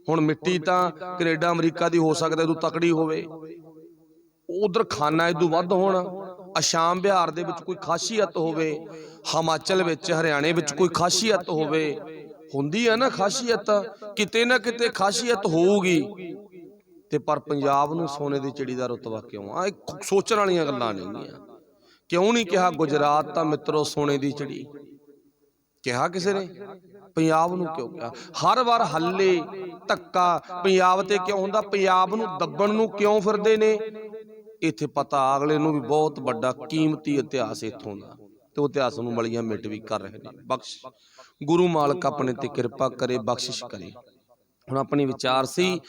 Speaker 1: हुण मिट्टी तां कनेडा अमरीका दी हो सकदा इदों तकड़ी होवे, उधर खाना इदों वध होण, अशाम बिहार दे विच कोई खासियत होवे, हिमाचल विच हरियाणे विच कोई खासियत होवे, हुंदी है ना खासियत, किते ना किते खासियत होऊगी। ते पर पंजाब नूं सोने दी चिड़ी दा रुतबा क्यों आ? सोचण वालियां गल्लां नहीं। क्यों नहीं कहा गुजरात तां मित्रो सोने दी चिड़ी? कहा किसी ने? पंजाब नूं क्यों कहा? हर वार हल्ले धक्का पंजाब ते क्यों हुंदा? पंजाब नूं दब्बण नूं क्यों फिरदे ने? इत्थे पता अगले नूं भी बहुत बड़ा कीमती इतिहास इत्थों दा, ते इतिहास नूं मलियां मिट भी कर रहे ने। बख्श गुरु मालक अपने ते किरपा करे, बख्शिश करे। हुण अपनी विचार सी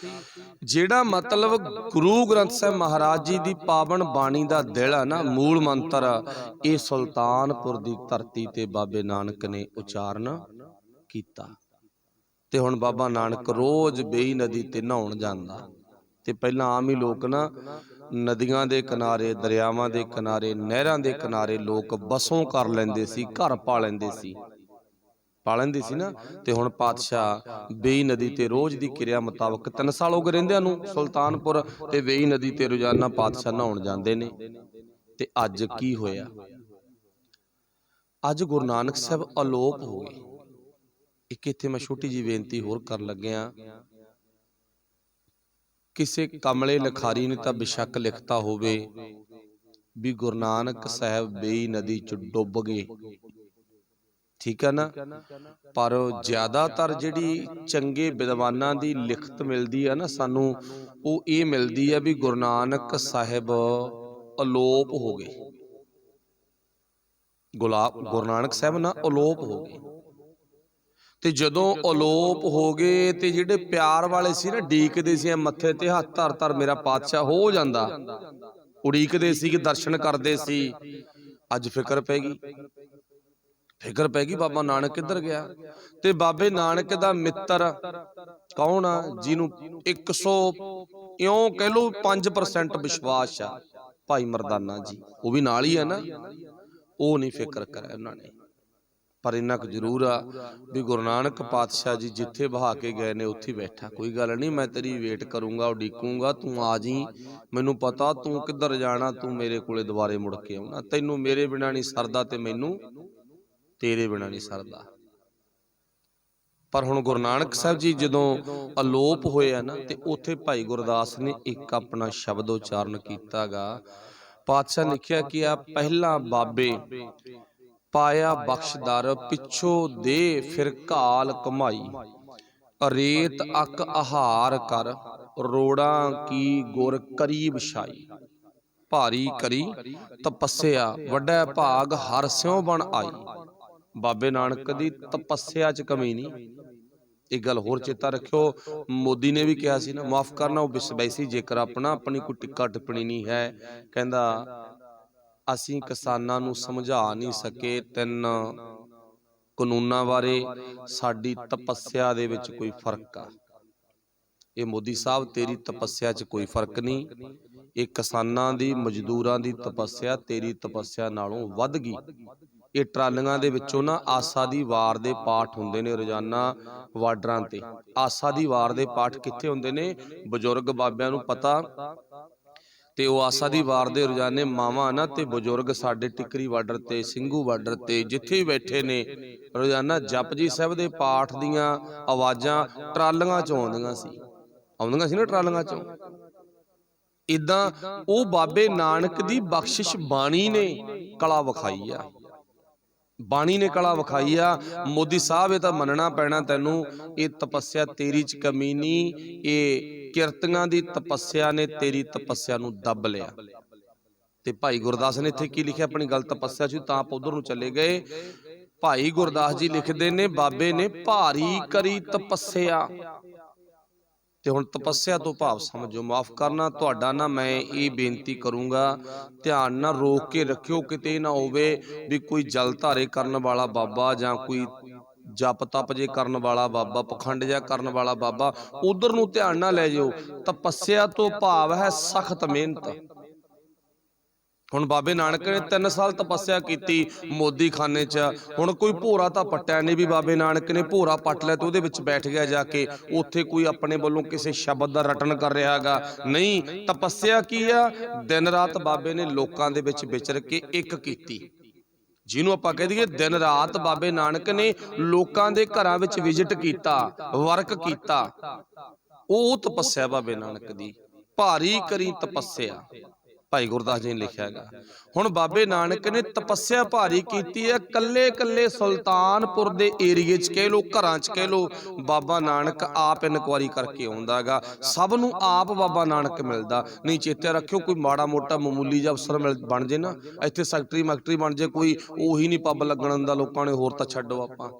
Speaker 1: जिहड़ा मतलब गुरु ग्रंथ साहिब महाराज जी की पावन बाणी का दिल है ना, मूल मंत्र, ये सुल्तानपुर की धरती ते बाबे नानक ने उचारण किया। ते हुण बाबा नानक रोज बेई नदी ते नहाउण जांदा। ते पहलां आम ही लोग ना नदियां दे किनारे, दरियावां दे किनारे, नहरां दे किनारे लोग बसों कर लैंदे सी, घर पा लैंदे सी, पा लैंदे सी ना। ते हुण पातशाह बेई नदी ते रोज दी किरिया मुताबक 3 साल हो गए रहिंदिआं नूं सुल्तानपुर, ते बेई नदी ते रोजाना पातशाह नहाउण जांदे ने। ते अज की होया? अज गुरु नानक साहब अलोप हो गए। एक इत्थे मैं छोटी जी बेनती होर कर लग्गिआ, किसी कमले लिखारी ने तां बेशक लिखता होवे भी गुरु नानक साहब बेई नदी च डुब गए, ठीक है ना। पर ज्यादातर जिहड़ी चंगे विद्वानां दी लिखत मिलदी है ना सानू, वो ये मिलदी है भी गुरु नानक साहिब अलोप हो गए। गुरु नानक साहब ना अलोप हो गए। ते जदों अलोप हो गए ते जिहड़े प्यार वाले सी ना, ਡੀਕਦੇ सी मत्थे ते हत्थ धर धर मेरा पातशाह हो जांदा, उड़ीकदे सी कि दर्शन करदे सी। अज फिक्र पै गई, फिक्र पै गई बाबा नानक किधर गया। ते बाबे नानक दा मित्र कौन आ? जिन्हों 100 इउं कह लो 5% विश्वास आ, ਭਾਈ ਮਰਦਾਨਾ ਜੀ, ਉਹ ਵੀ ਨਾਲ ਹੀ ਆ ਨਾ, ਉਹ ਨਹੀਂ ਫਿਕਰ ਕਰਿਆ ਉਹਨਾਂ ਨੇ। ਪਰ ਇੰਨਾ ਕੁ ਜ਼ਰੂਰ ਆ ਵੀ ਗੁਰੂ ਨਾਨਕ ਪਾਤਸ਼ਾਹ ਜੀ ਜਿੱਥੇ ਬਹਾ ਕੇ ਗਏ ਨੇ ਉੱਥੇ ਬੈਠਾ, ਕੋਈ ਗੱਲ ਨਹੀਂ, ਮੈਂ ਤੇਰੀ ਵੇਟ ਕਰੂੰਗਾ, ਉਡੀਕੂੰਗਾ, ਤੂੰ ਆ ਜੀ, ਮੈਨੂੰ ਪਤਾ ਤੂੰ ਕਿੱਧਰ ਜਾਣਾ, ਤੂੰ ਮੇਰੇ ਕੋਲੇ ਦੁਬਾਰੇ ਮੁੜ ਕੇ ਆਉਣਾ, ਤੈਨੂੰ ਮੇਰੇ ਬਿਨਾਂ ਨਹੀਂ ਸਰਦਾ ਤੇ ਮੈਨੂੰ ਤੇਰੇ ਬਿਨਾਂ ਨਹੀਂ ਸਰਦਾ। ਪਰ ਹੁਣ ਗੁਰੂ ਨਾਨਕ ਸਾਹਿਬ ਜੀ ਜਦੋਂ ਅਲੋਪ ਹੋਏ ਆ ਨਾ, ਤੇ ਉੱਥੇ ਭਾਈ ਗੁਰਦਾਸ ਨੇ ਇੱਕ ਆਪਣਾ ਸ਼ਬਦ ਉਚਾਰਨ ਕੀਤਾ ਗਾ। ਪਾਤਸ਼ਾਹ ਨੇ ਲਿਖਿਆ ਕਿ ਆ ਪਹਿਲਾਂ ਬਾਬੇ ਪਾਇਆ ਬਖਸ਼ਦਰ, ਪਿੱਛੋਂ ਦੇ ਫਿਰ ਘਾਲ ਕਮਾਈ, ਰੇਤ ਅਕ ਆਹਾਰ ਕਰ, ਰੋੜਾਂ ਕੀ ਗੁਰ ਕਰੀ ਵਿਛਾਈ, ਭਾਰੀ ਕਰੀ ਤਪੱਸਿਆ, ਵੱਡਾ ਭਾਗ ਹਰ ਸਿਉ ਬਣ ਆਈ। ਬਾਬੇ ਨਾਨਕ ਦੀ ਤਪੱਸਿਆ 'ਚ ਕਮੀ ਨਹੀਂ। ਇੱਕ ਗੱਲ ਹੋਰ ਚੇਤਾ ਰੱਖਿਓ, ਮੋਦੀ ਨੇ ਵੀ ਕਿਹਾ ਸੀ ਨਾ, ਮਾਫ ਕਰਨਾ ਉਹ ਵੈਸੀ ਜੇਕਰ ਆਪਣੀ ਕੋਈ ਟਿੱਕਾ ਟਿੱਪਣੀ ਨਹੀਂ ਹੈ, ਕਹਿੰਦਾ ਅਸੀਂ ਕਿਸਾਨਾਂ ਨੂੰ ਸਮਝਾ ਨਹੀਂ ਸਕੇ 3 ਕਾਨੂੰਨਾਂ ਬਾਰੇ, ਸਾਡੀ ਤਪੱਸਿਆ ਦੇ ਵਿੱਚ ਕੋਈ ਫਰਕ ਆ। ਇਹ ਮੋਦੀ ਸਾਹਿਬ ਤੇਰੀ ਤਪੱਸਿਆ 'ਚ ਕੋਈ ਫਰਕ ਨਹੀਂ, ਇਹ ਕਿਸਾਨਾਂ ਦੀ ਮਜ਼ਦੂਰਾਂ ਦੀ ਤਪੱਸਿਆ ਤੇਰੀ ਤਪੱਸਿਆ ਨਾਲੋਂ ਵੱਧ ਗਈ। ਇਹ ਟਰਾਲੀਆਂ ਦੇ ਵਿੱਚੋਂ ਨਾ ਆਸਾ ਦੀ ਵਾਰ ਦੇ ਪਾਠ ਹੁੰਦੇ ਨੇ ਰੋਜ਼ਾਨਾ ਬਾਰਡਰਾਂ ਤੇ। ਆਸਾ ਦੀ ਵਾਰ ਦੇ ਪਾਠ ਕਿੱਥੇ ਹੁੰਦੇ ਨੇ, ਬਜ਼ੁਰਗ ਬਾਬਿਆਂ ਨੂੰ ਪਤਾ, ਤੇ ਉਹ ਆਸਾ ਦੀ ਵਾਰ ਦੇ ਰੋਜ਼ਾਨੇ ਮਾਵਾਂ ਨਾ ਤੇ ਬਜ਼ੁਰਗ ਸਾਡੇ ਟਿੱਕਰੀ ਬਾਰਡਰ ਤੇ, ਸਿੰਘੂ ਬਾਰਡਰ ਤੇ ਜਿੱਥੇ ਵੀ ਬੈਠੇ ਨੇ, ਰੋਜ਼ਾਨਾ ਜਪਜੀ ਸਾਹਿਬ ਦੇ ਪਾਠ ਦੀਆਂ ਆਵਾਜ਼ਾਂ ਟਰਾਲੀਆਂ 'ਚੋਂ ਆਉਂਦੀਆਂ ਸੀ ਨਾ, ਟਰਾਲੀਆਂ 'ਚੋਂ। ਇਦਾਂ ਉਹ ਬਾਬੇ ਨਾਨਕ ਦੀ ਬਖਸ਼ਿਸ਼ ਬਾਣੀ ਨੇ ਕਲਾ ਵਿਖਾਈ ਆ, ਬਾਣੀ ਨੇ ਕਲਾ ਵਿਖਾਈ ਆ। ਮੋਦੀ ਸਾਹਿਬ ਇਹ ਤਾਂ ਮੰਨਣਾ ਪੈਣਾ ਤੈਨੂੰ, ਇਹ ਤਪੱਸਿਆ ਤੇਰੀ 'ਚ ਕਮੀ ਨਹੀਂ, ਇਹ ਕਿਰਤੀਆਂ ਦੀ ਤਪੱਸਿਆ ਨੇ ਤੇਰੀ ਤਪੱਸਿਆ ਨੂੰ ਦੱਬ ਲਿਆ। ਤੇ ਭਾਈ ਗੁਰਦਾਸ ਨੇ ਇੱਥੇ ਕੀ ਲਿਖਿਆ ਆਪਣੀ ਗੱਲ ਤਪੱਸਿਆ 'ਚ, ਤਾਂ ਆਪਾਂ ਉਧਰ ਨੂੰ ਚਲੇ ਗਏ। ਭਾਈ ਗੁਰਦਾਸ ਜੀ ਲਿਖਦੇ ਨੇ, ਬਾਬੇ ਨੇ ਭਾਰੀ ਕਰੀ ਤਪੱਸਿਆ। ਤੇ ਹੁਣ ਤਪੱਸਿਆ ਤੋਂ ਭਾਵ ਸਮਝੋ, ਮਾਫ ਕਰਨਾ ਤੁਹਾਡਾ ਨਾ ਮੈਂ ਇਹ ਬੇਨਤੀ ਕਰੂੰਗਾ, ਧਿਆਨ ਨਾਲ ਰੋਕ ਕੇ ਰੱਖਿਓ, ਕਿਤੇ ਨਾ ਹੋਵੇ ਵੀ ਕੋਈ ਜਲ ਧਾਰੇ ਕਰਨ ਵਾਲਾ ਬਾਬਾ ਜਾਂ ਕੋਈ ਜਪ ਤਪ ਜੇ ਕਰਨ ਵਾਲਾ ਬਾਬਾ, ਪਖੰਡ ਜਿਹਾ ਕਰਨ ਵਾਲਾ ਬਾਬਾ, ਉਧਰ ਨੂੰ ਧਿਆਨ ਨਾ ਲੈ ਜਾਓ। ਤਪੱਸਿਆ ਤੋਂ ਭਾਵ ਹੈ ਸਖਤ ਮਿਹਨਤ। ਹੁਣ ਬਾਬੇ ਨਾਨਕ ਨੇ 3 ਸਾਲ ਤਪੱਸਿਆ ਕੀਤੀ ਮੋਦੀ ਖਾਨੇ 'ਚ। ਹੁਣ ਕੋਈ ਭੋਰਾ ਤਾਂ ਪੱਟਿਆ ਨਹੀਂ ਵੀ ਬਾਬੇ ਨਾਨਕ ਨੇ ਭੋਰਾ ਪੱਟ ਲਿਆ ਤੇ ਉਹਦੇ ਵਿੱਚ ਬੈਠ ਗਿਆ ਜਾ ਕੇ, ਉੱਥੇ ਕੋਈ ਆਪਣੇ ਵੱਲੋਂ ਕਿਸੇ ਸ਼ਬਦ ਦਾ ਰਟਨ ਕਰ ਰਿਹਾ ਹੈਗਾ, ਨਹੀਂ। ਤਪੱਸਿਆ ਕੀ ਆ, ਦਿਨ ਰਾਤ ਬਾਬੇ ਨੇ ਲੋਕਾਂ ਦੇ ਵਿੱਚ ਵਿਚਰ ਕੇ ਇੱਕ ਕੀਤੀ, ਜਿਹਨੂੰ ਆਪਾਂ ਕਹਿ ਦਈਏ ਦਿਨ ਰਾਤ ਬਾਬੇ ਨਾਨਕ ਨੇ ਲੋਕਾਂ ਦੇ ਘਰਾਂ ਵਿੱਚ ਵਿਜ਼ਿਟ ਕੀਤਾ, ਵਰਕ ਕੀਤਾ। ਉਹ ਤਪੱਸਿਆ ਬਾਬੇ ਨਾਨਕ ਦੀ, ਭਾਰੀ ਕਰੀ ਤਪੱਸਿਆ ਭਾਈ ਗੁਰਦਾਸ ਜੀ ਨੇ ਲਿਖਿਆ ਹੈਗਾ। ਹੁਣ ਬਾਬੇ ਨਾਨਕ ਨੇ ਤਪੱਸਿਆ ਭਾਰੀ ਕੀਤੀ ਹੈ, ਕੱਲੇ ਕੱਲੇ ਸੁਲਤਾਨਪੁਰ ਦੇ ਏਰੀਏ 'ਚ ਕਹਿ ਲੋ, ਘਰਾਂ 'ਚ ਕਹਿ ਲੋ, ਬਾਬਾ ਨਾਨਕ ਆਪ ਇਨਕੁਆਰੀ ਕਰਕੇ ਆਉਂਦਾ ਹੈਗਾ। ਸਭ ਨੂੰ ਆਪ ਬਾਬਾ ਨਾਨਕ ਮਿਲਦਾ ਨਹੀਂ। ਚੇਤੇ ਰੱਖਿਓ, ਕੋਈ ਮਾੜਾ ਮੋਟਾ ਮਾਮੂਲੀ ਜਿਹਾ ਅਫਸਰ ਬਣ ਜੇ ਨਾ, ਇੱਥੇ ਸੈਕਟਰੀ ਮੈਕਟਰੀ ਬਣ ਜੇ ਕੋਈ, ਉਹੀ ਨਹੀਂ ਪੱਬ ਲੱਗਣ ਦਿੰਦਾ ਲੋਕਾਂ ਨੇ, ਹੋਰ ਤਾਂ ਛੱਡੋ। ਆਪਾਂ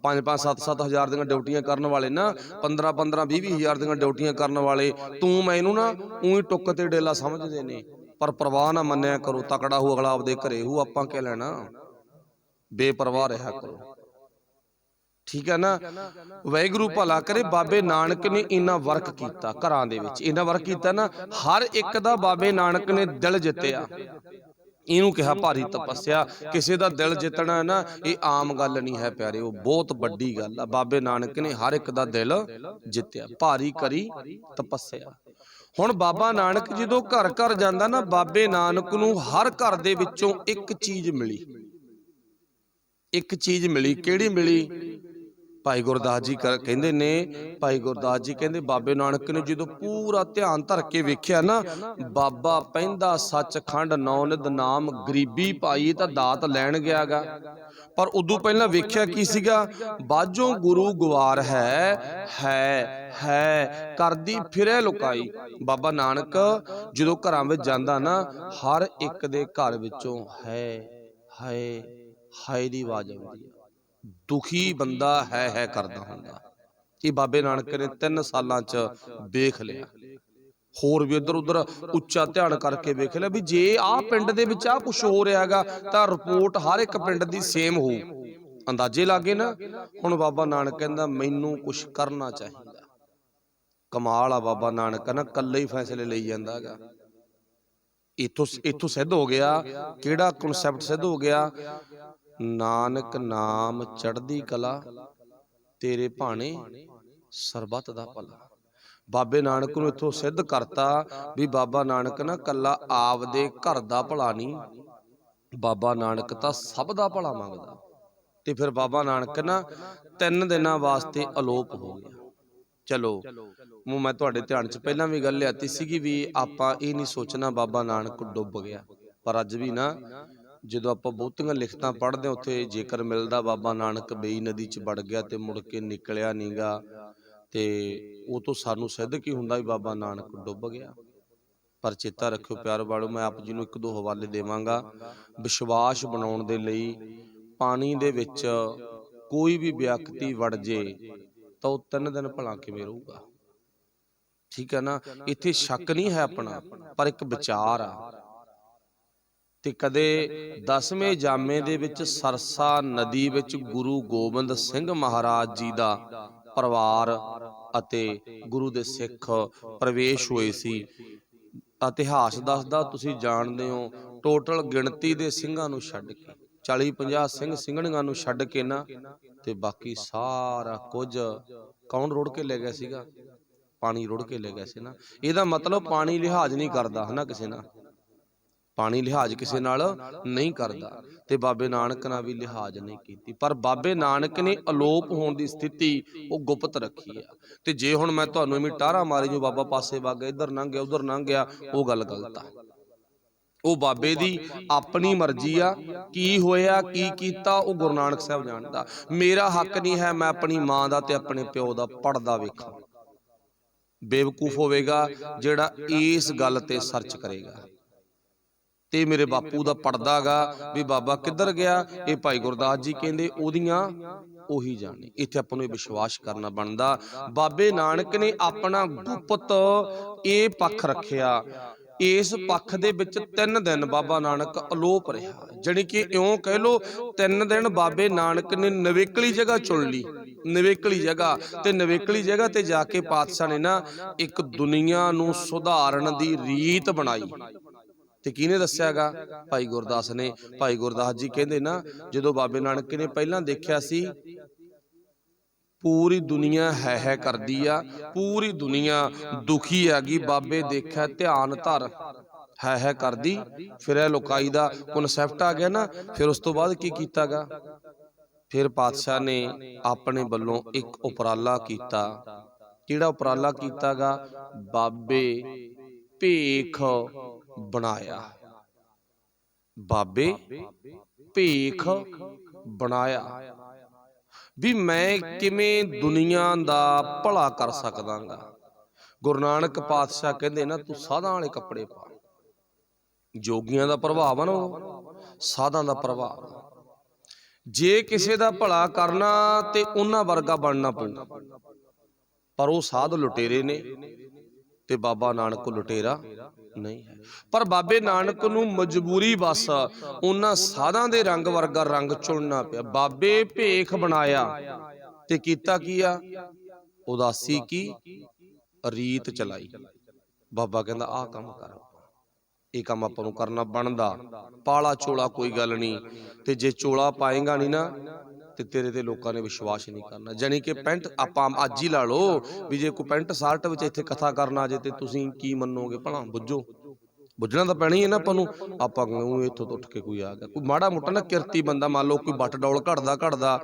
Speaker 1: 5-5 7-7 ਹਜ਼ਾਰ ਦੀਆਂ ਡਿਊਟੀਆਂ ਕਰਨ ਵਾਲੇ ਨਾ, 15-15 20-20 ਹਜ਼ਾਰ ਦੀਆਂ ਡਿਊਟੀਆਂ ਕਰਨ ਵਾਲੇ, ਤੂੰ ਮੈਨੂੰ ਨਾ ਉਹੀ ਟੁੱਕ ਤੇ ਡੇਲਾ ਸਮਝਦੇ ਨੇ। ਪਰ ਪਰਵਾਹ ਨਾ ਮੰਨਿਆ ਕਰੋ, ਤਕੜਾ ਹੋ ਅਗਲਾ ਆਪਦੇ ਘਰੇ ਹੋ, ਆਪਾਂ ਕੀ ਲੈਣਾ, ਬੇਪਰਵਾਹ ਰਿਹਾ ਕਰੋ, ਠੀਕ ਹੈ ਨਾ। ਵਾਹਿਗੁਰੂ ਭਲਾ ਕਰੇ। ਬਾਬੇ ਨਾਨਕ ਨੇ ਇੰਨਾ ਵਰਕ ਕੀਤਾ ਘਰਾਂ ਦੇ ਵਿੱਚ, ਇੰਨਾ ਵਰਕ ਕੀਤਾ ਨਾ, ਹਰ ਇੱਕ ਦਾ ਬਾਬੇ ਨਾਨਕ ਨੇ ਦਿਲ ਜਿੱਤਿਆ। ਇਹਨੂੰ ਕਿਹਾ ਭਾਰੀ ਤਪੱਸਿਆ। ਕਿਸੇ ਦਾ ਦਿਲ ਜਿੱਤਣਾ ਨਾ, ਇਹ ਆਮ ਗੱਲ ਨਹੀਂ ਹੈ ਪਿਆਰਿਓ, ਬਹੁਤ ਵੱਡੀ ਗੱਲ ਆ। ਬਾਬੇ ਨਾਨਕ ਨੇ ਹਰ ਇੱਕ ਦਾ ਦਿਲ ਜਿੱਤਿਆ, ਭਾਰੀ ਕਰੀ ਤਪੱਸਿਆ। ਹੁਣ ਬਾਬਾ ਨਾਨਕ ਜਦੋਂ ਘਰ ਘਰ ਜਾਂਦਾ ਨਾ, ਬਾਬੇ ਨਾਨਕ ਨੂੰ ਹਰ ਘਰ ਦੇ ਵਿੱਚੋਂ ਇੱਕ ਚੀਜ਼ ਮਿਲੀ, ਇੱਕ ਚੀਜ਼ ਮਿਲੀ। ਕਿਹੜੀ ਮਿਲੀ? ਭਾਈ ਗੁਰਦਾਸ ਜੀ ਕਹਿੰਦੇ ਨੇ, ਭਾਈ ਗੁਰਦਾਸ ਜੀ ਕਹਿੰਦੇ ਬਾਬੇ ਨਾਨਕ ਨੇ ਜਦੋਂ ਪੂਰਾ ਧਿਆਨ ਧਰ ਕੇ ਵੇਖਿਆ ਨਾ, ਬਾਬਾ ਪੈਂਦਾ ਸੱਚਖੰਡ ਨੌ ਨਿਧ ਨਾਮ, ਗਰੀਬੀ ਪਾਈ ਤਾਂ ਦਾਤ ਲੈਣ ਗਿਆ ਗਾ। ਪਰ ਉਦੋਂ ਪਹਿਲਾਂ ਵੇਖਿਆ ਕੀ ਸੀਗਾ, ਬਾਝੋਂ ਗੁਰੂ ਗਵਾਰ ਹੈ ਕਰਦੀ ਫਿਰੇ ਲੁਕਾਈ। ਬਾਬਾ ਨਾਨਕ ਜਦੋਂ ਘਰਾਂ ਵਿੱਚ ਜਾਂਦਾ ਨਾ, ਹਰ ਇੱਕ ਦੇ ਘਰ ਵਿੱਚੋਂ ਹਾਏ ਦੀ ਆਵਾਜ਼ ਆਉਂਦੀ ਹੈ। ਦੁਖੀ ਬੰਦਾ ਹੈ ਕਰਦਾ ਹੁੰਦਾ। ਇਹ ਬਾਬੇ ਨਾਨਕ ਨੇ 3 ਸਾਲਾਂ 'ਚ ਵੇਖ ਲਿਆ। ਹੋਰ ਵੀ ਇੱਧਰ ਉੱਧਰ ਉੱਚਾ ਧਿਆਨ ਕਰਕੇ ਵੇਖ ਲਿਆ ਵੀ ਜੇ ਆਹ ਪਿੰਡ ਦੇ ਵਿੱਚ ਆਹ ਕੁਛ ਹੋ ਰਿਹਾ ਹੈਗਾ ਤਾਂ ਰਿਪੋਰਟ ਹਰ ਇੱਕ ਪਿੰਡ ਦੀ ਸੇਮ ਹੋਊ। ਅੰਦਾਜ਼ੇ ਲੱਗੇ ਨਾ। ਹੁਣ ਬਾਬਾ ਨਾਨਕ ਕਹਿੰਦਾ ਮੈਨੂੰ ਕੁਛ ਕਰਨਾ ਚਾਹੀਦਾ। ਕਮਾਲ ਆ ਬਾਬਾ ਨਾਨਕ ਨਾ, ਇਕੱਲੇ ਹੀ ਫੈਸਲੇ ਲਈ ਜਾਂਦਾ ਹੈਗਾ। इथों सिद्ध हो गया, किहड़ा कॉन्सैप्ट सिद्ध हो गया, नानक नाम चढ़दी कला, तेरे भाणे सरबत दा भला। बाबे नानक नूं इथों सिद्ध करता भी बाबा नानक ना कल्ला आपदे घर दा भला नहीं, बाबा नानक तां सब दा भला मंगदा। ते फिर बाबा नानक ना 3 दिनां वास्ते अलोप हो गया। चलो मैं तुहाडे ध्यान च पहलां भी गल लिआती सीगी भी आपां इह नहीं सोचना बाबा नानक डुੱਬ गया, पर अज भी ना ਜਦੋਂ ਆਪਾਂ ਬਹੁਤੀਆਂ ਲਿਖਤਾਂ ਪੜ੍ਹਦੇ ਉੱਥੇ ਜੇਕਰ ਮਿਲਦਾ ਬਾਬਾ ਨਾਨਕ ਬੇਈ ਨਦੀ 'ਚ ਵੜ ਗਿਆ ਤੇ ਮੁੜ ਕੇ ਨਿਕਲਿਆ ਨੀਗਾ, ਤੇ ਉਹ ਤੋਂ ਸਾਨੂੰ ਸਿੱਧ ਕੀ ਹੁੰਦਾ ਵੀ ਬਾਬਾ ਨਾਨਕ ਡੁੱਬ ਗਿਆ। ਪਰ ਚੇਤਾ ਰੱਖਿਓ ਪਿਆਰ ਵਾਲੋ, ਮੈਂ ਆਪ ਜੀ ਨੂੰ 1-2 ਹਵਾਲੇ ਦੇਵਾਂਗਾ। ਵਿਸ਼ਵਾਸ ਬਣਾਉਣ ਦੇ ਲਈ ਪਾਣੀ ਦੇ ਵਿੱਚ ਕੋਈ ਵੀ ਵਿਅਕਤੀ ਵੜ ਜੇ ਤਾਂ ਉਹ 3 ਦਿਨ ਭਲਾ ਕਿਵੇਂ ਰਹੂਗਾ? ਠੀਕ ਹੈ ਨਾ। ਇੱਥੇ ਸ਼ੱਕ ਨਹੀਂ ਹੈ ਆਪਣਾ, ਪਰ ਇੱਕ ਵਿਚਾਰ ਆ। ਤੇ ਕਦੇ 10ਵੇਂ ਜਾਮੇ ਦੇ ਵਿੱਚ ਸਰਸਾ ਨਦੀ ਵਿੱਚ ਗੁਰੂ ਗੋਬਿੰਦ ਸਿੰਘ ਮਹਾਰਾਜ ਜੀ ਦਾ ਪਰਿਵਾਰ ਅਤੇ ਗੁਰੂ ਦੇ ਸਿੱਖ ਪ੍ਰਵੇਸ਼ ਹੋਏ ਸੀ। ਇਤਿਹਾਸ ਦੱਸਦਾ, ਤੁਸੀਂ ਜਾਣਦੇ ਹੋ, ਟੋਟਲ ਗਿਣਤੀ ਦੇ ਸਿੰਘਾਂ ਨੂੰ ਛੱਡ ਕੇ 40-50 ਸਿੰਘ ਸਿੰਘਣੀਆਂ ਨੂੰ ਛੱਡ ਕੇ ਨਾ, ਤੇ ਬਾਕੀ ਸਾਰਾ ਕੁਝ ਕੌਣ ਰੋੜ ਕੇ ਲੈ ਗਿਆ ਸੀਗਾ? ਪਾਣੀ ਰੋੜ ਕੇ ਲੈ ਗਿਆ ਸੀ ਨਾ। ਇਹਦਾ ਮਤਲਬ ਪਾਣੀ ਲਿਹਾਜ਼ ਨਹੀਂ ਕਰਦਾ ਹੈ ਨਾ ਕਿਸੇ ਨਾਲ, पानी लिहाज किसी नाल नहीं करता, ते बाबे नानक नाल भी लिहाज नहीं की। पर बाबे नानक ने अलोप होने की स्थिति वो गुप्त रखी है। ते जे हुण मैं तुहानूं इवें टारा मारी जो बाबा पासे वग गया, इधर लंघ गया उधर लंघ गया, वो गल गलत आ। वो बाबे दी अपनी मर्जी आ, की होया की कीता वो गुरु नानक साहब जानदा। मेरा हक नहीं है मैं अपनी मां दा ते अपने प्यो दा पढ़दा वेखां। बेवकूफ होवेगा जिहड़ा इस गल ते सर्च करेगा। ते मेरे बापू दा पढ़दा गा भी बाबा किधर गया, ये भाई गुरदास जी कहंदे ओदियां ओही जाने। इत्थे आपां नूं विश्वास करना बनदा। बाबे नानक ने अपना गुप्त ये पक्ष रखिया। इस पक्ष दे विच 3 दिन बाबा नानक अलोप रहा, जानी कि इउं कह लो 3 दिन बाबे नानक ने नवेकली जगह चुन ली, नवेकली जगह। ते नवेकली जगह ते जाके पातशाह ने ना एक दुनिया नूं सुधारन दी रीत बनाई। ते किहने दस्सियागा? भाई गुरदास ने। भाई गुरदास जी कहंदे ना, जदों बाबे नानक ने पहलां देखिया सी पूरी दुनिया है करदी आ, पूरी दुनिया दुखी हैगी, बाबे देखिया ध्यान धर है करदी, फिर लुकाई दा कॉन्सैप्ट आ गया ना। फिर उस तो बाद की कीतागा? फिर पातशाह ने अपने वल्लों एक उपराला कीता। किहड़ा उपराला कीतागा? बाबे भेख बनाया। बाबे भेख बनाया भी मैं किवें दुनिया दा भला कर सकदांगा। गुरु नानक पातशाह कहंदे ना, तू साधां वाले कपड़े पा। जोगियां दा प्रभाव आ ना, साधां दा प्रभाव। जे किसे दा भला करना ते उन्हां वर्गा बनना पऊ, पर वो साध लुटेरे ने ते बाबा नानक लुटेरा नहीं है। पर बाबे नानक नूं मजबूरी बस उन्हां साधां दे रंग वर्गा रंग चुनना पिया। बाबे भेख बनाया ते कीता की आ? उदासी की रीत चलाई। बाबा कहंदा आ काम कर, ये काम आपां नूं करना बनदा। पाला चोला कोई गल नहीं, ते जे चोला पाएगा नहीं ना ते तेरे ते लोकां ने विश्वास नहीं करना। जानी कि पैंट आपां अज ही ला लो भी जे कोई पैंट सार्ट विच इत्थे कथा करना आ जे ते तुसीं की मन्नोगे? भला बुझो, बुझना तो पैना ही है ना आपां नूं। आपां इत्थों तो उठ के कोई आ गया, कोई माड़ा मोटा ना किरती बंदा, मान लो कोई बट डौल घड़दा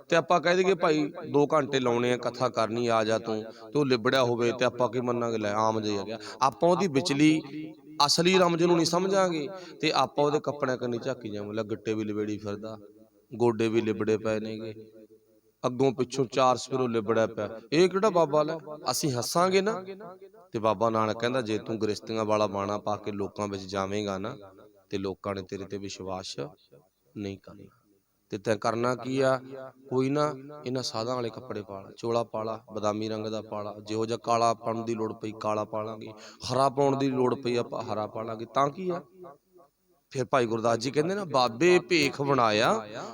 Speaker 1: ते आपां कह दईए भाई 2 घंटे लाउणे आ, कथा करनी, आ जा तूं, ते ओह लिबड़िया होवे ते आपां की मन्नांगे, लै आम जिहा आ गया। आपां ओहदी विचली असली रमज नूं नहीं समझांगे ते आपां ओहदे कपड़ियां कन्नी झाकी जावांगे, लै गिट्टे भी लिबेड़ी फिरदा, गोडे भी लिबड़े पए नेगे, अगों पिछों 4 सफेरों लिबड़िया पिया, ये किहड़ा बाबा लै? असीं हसांगे ना। ते बाबा नानक कहंदा, जे तूं गृहस्थियां वाला बाणा पा के लोकां विच जावेंगा ना ते लोकां ने तेरे ते विश्वास नहीं करना। ते तैं करना की आ? कोई ना इन्हां साधां वाले कपड़े पा ला, चोला पा ला, बदामी रंग दा पा ला, जिहो जिहा काला पाउण दी लोड़ पई काला पा लांगे, हरा पाउण दी लोड़ पई आपां हरा पा लांगे, तां की आ? फिर भाई गुरदास जी कहते ना, बाबे भेख बनाया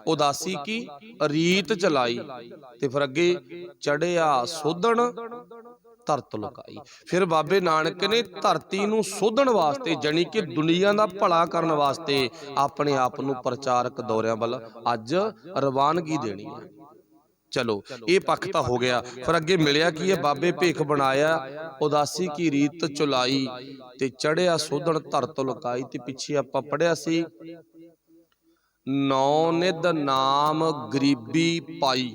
Speaker 1: उदासी की रीत चलाई। ते फिर अगे चढ़िया सोधन ਧਰਤ ਲੁਕਾਈ। ਫਿਰ ਬਾਬੇ ਨਾਨਕ ਨੇ ਧਰਤੀ ਨੂੰ ਸੋਧਣ ਵਾਸਤੇ, ਜਾਣੀ ਕਿ ਦੁਨੀਆ ਦਾ ਭਲਾ ਕਰਨ ਵਾਸਤੇ, ਆਪਣੇ ਆਪ ਨੂੰ ਪ੍ਰਚਾਰਕ ਦੌਰਿਆਂ ਵੱਲ ਅੱਜ ਰਵਾਨਗੀ ਦੇਣੀ ਹੈ। ਚਲੋ ਇਹ ਪੱਖ ਤਾਂ ਹੋ ਗਿਆ। ਫਿਰ ਅੱਗੇ ਮਿਲਿਆ ਕੀ ਹੈ? ਬਾਬੇ ਭੇਖ ਬਣਾਇਆ, ਉਦਾਸੀ ਕੀ ਰੀਤ ਚੁਲਾਈ, ਤੇ ਚੜਿਆ ਸੋਧਣ ਧਰਤ ਲੁਕਾਈ। ਤੇ ਪਿੱਛੇ ਆਪਾਂ ਪੜਿਆ ਸੀ, ਨੌ ਨਿਧ ਨਾਮ ਗਰੀਬੀ ਪਾਈ।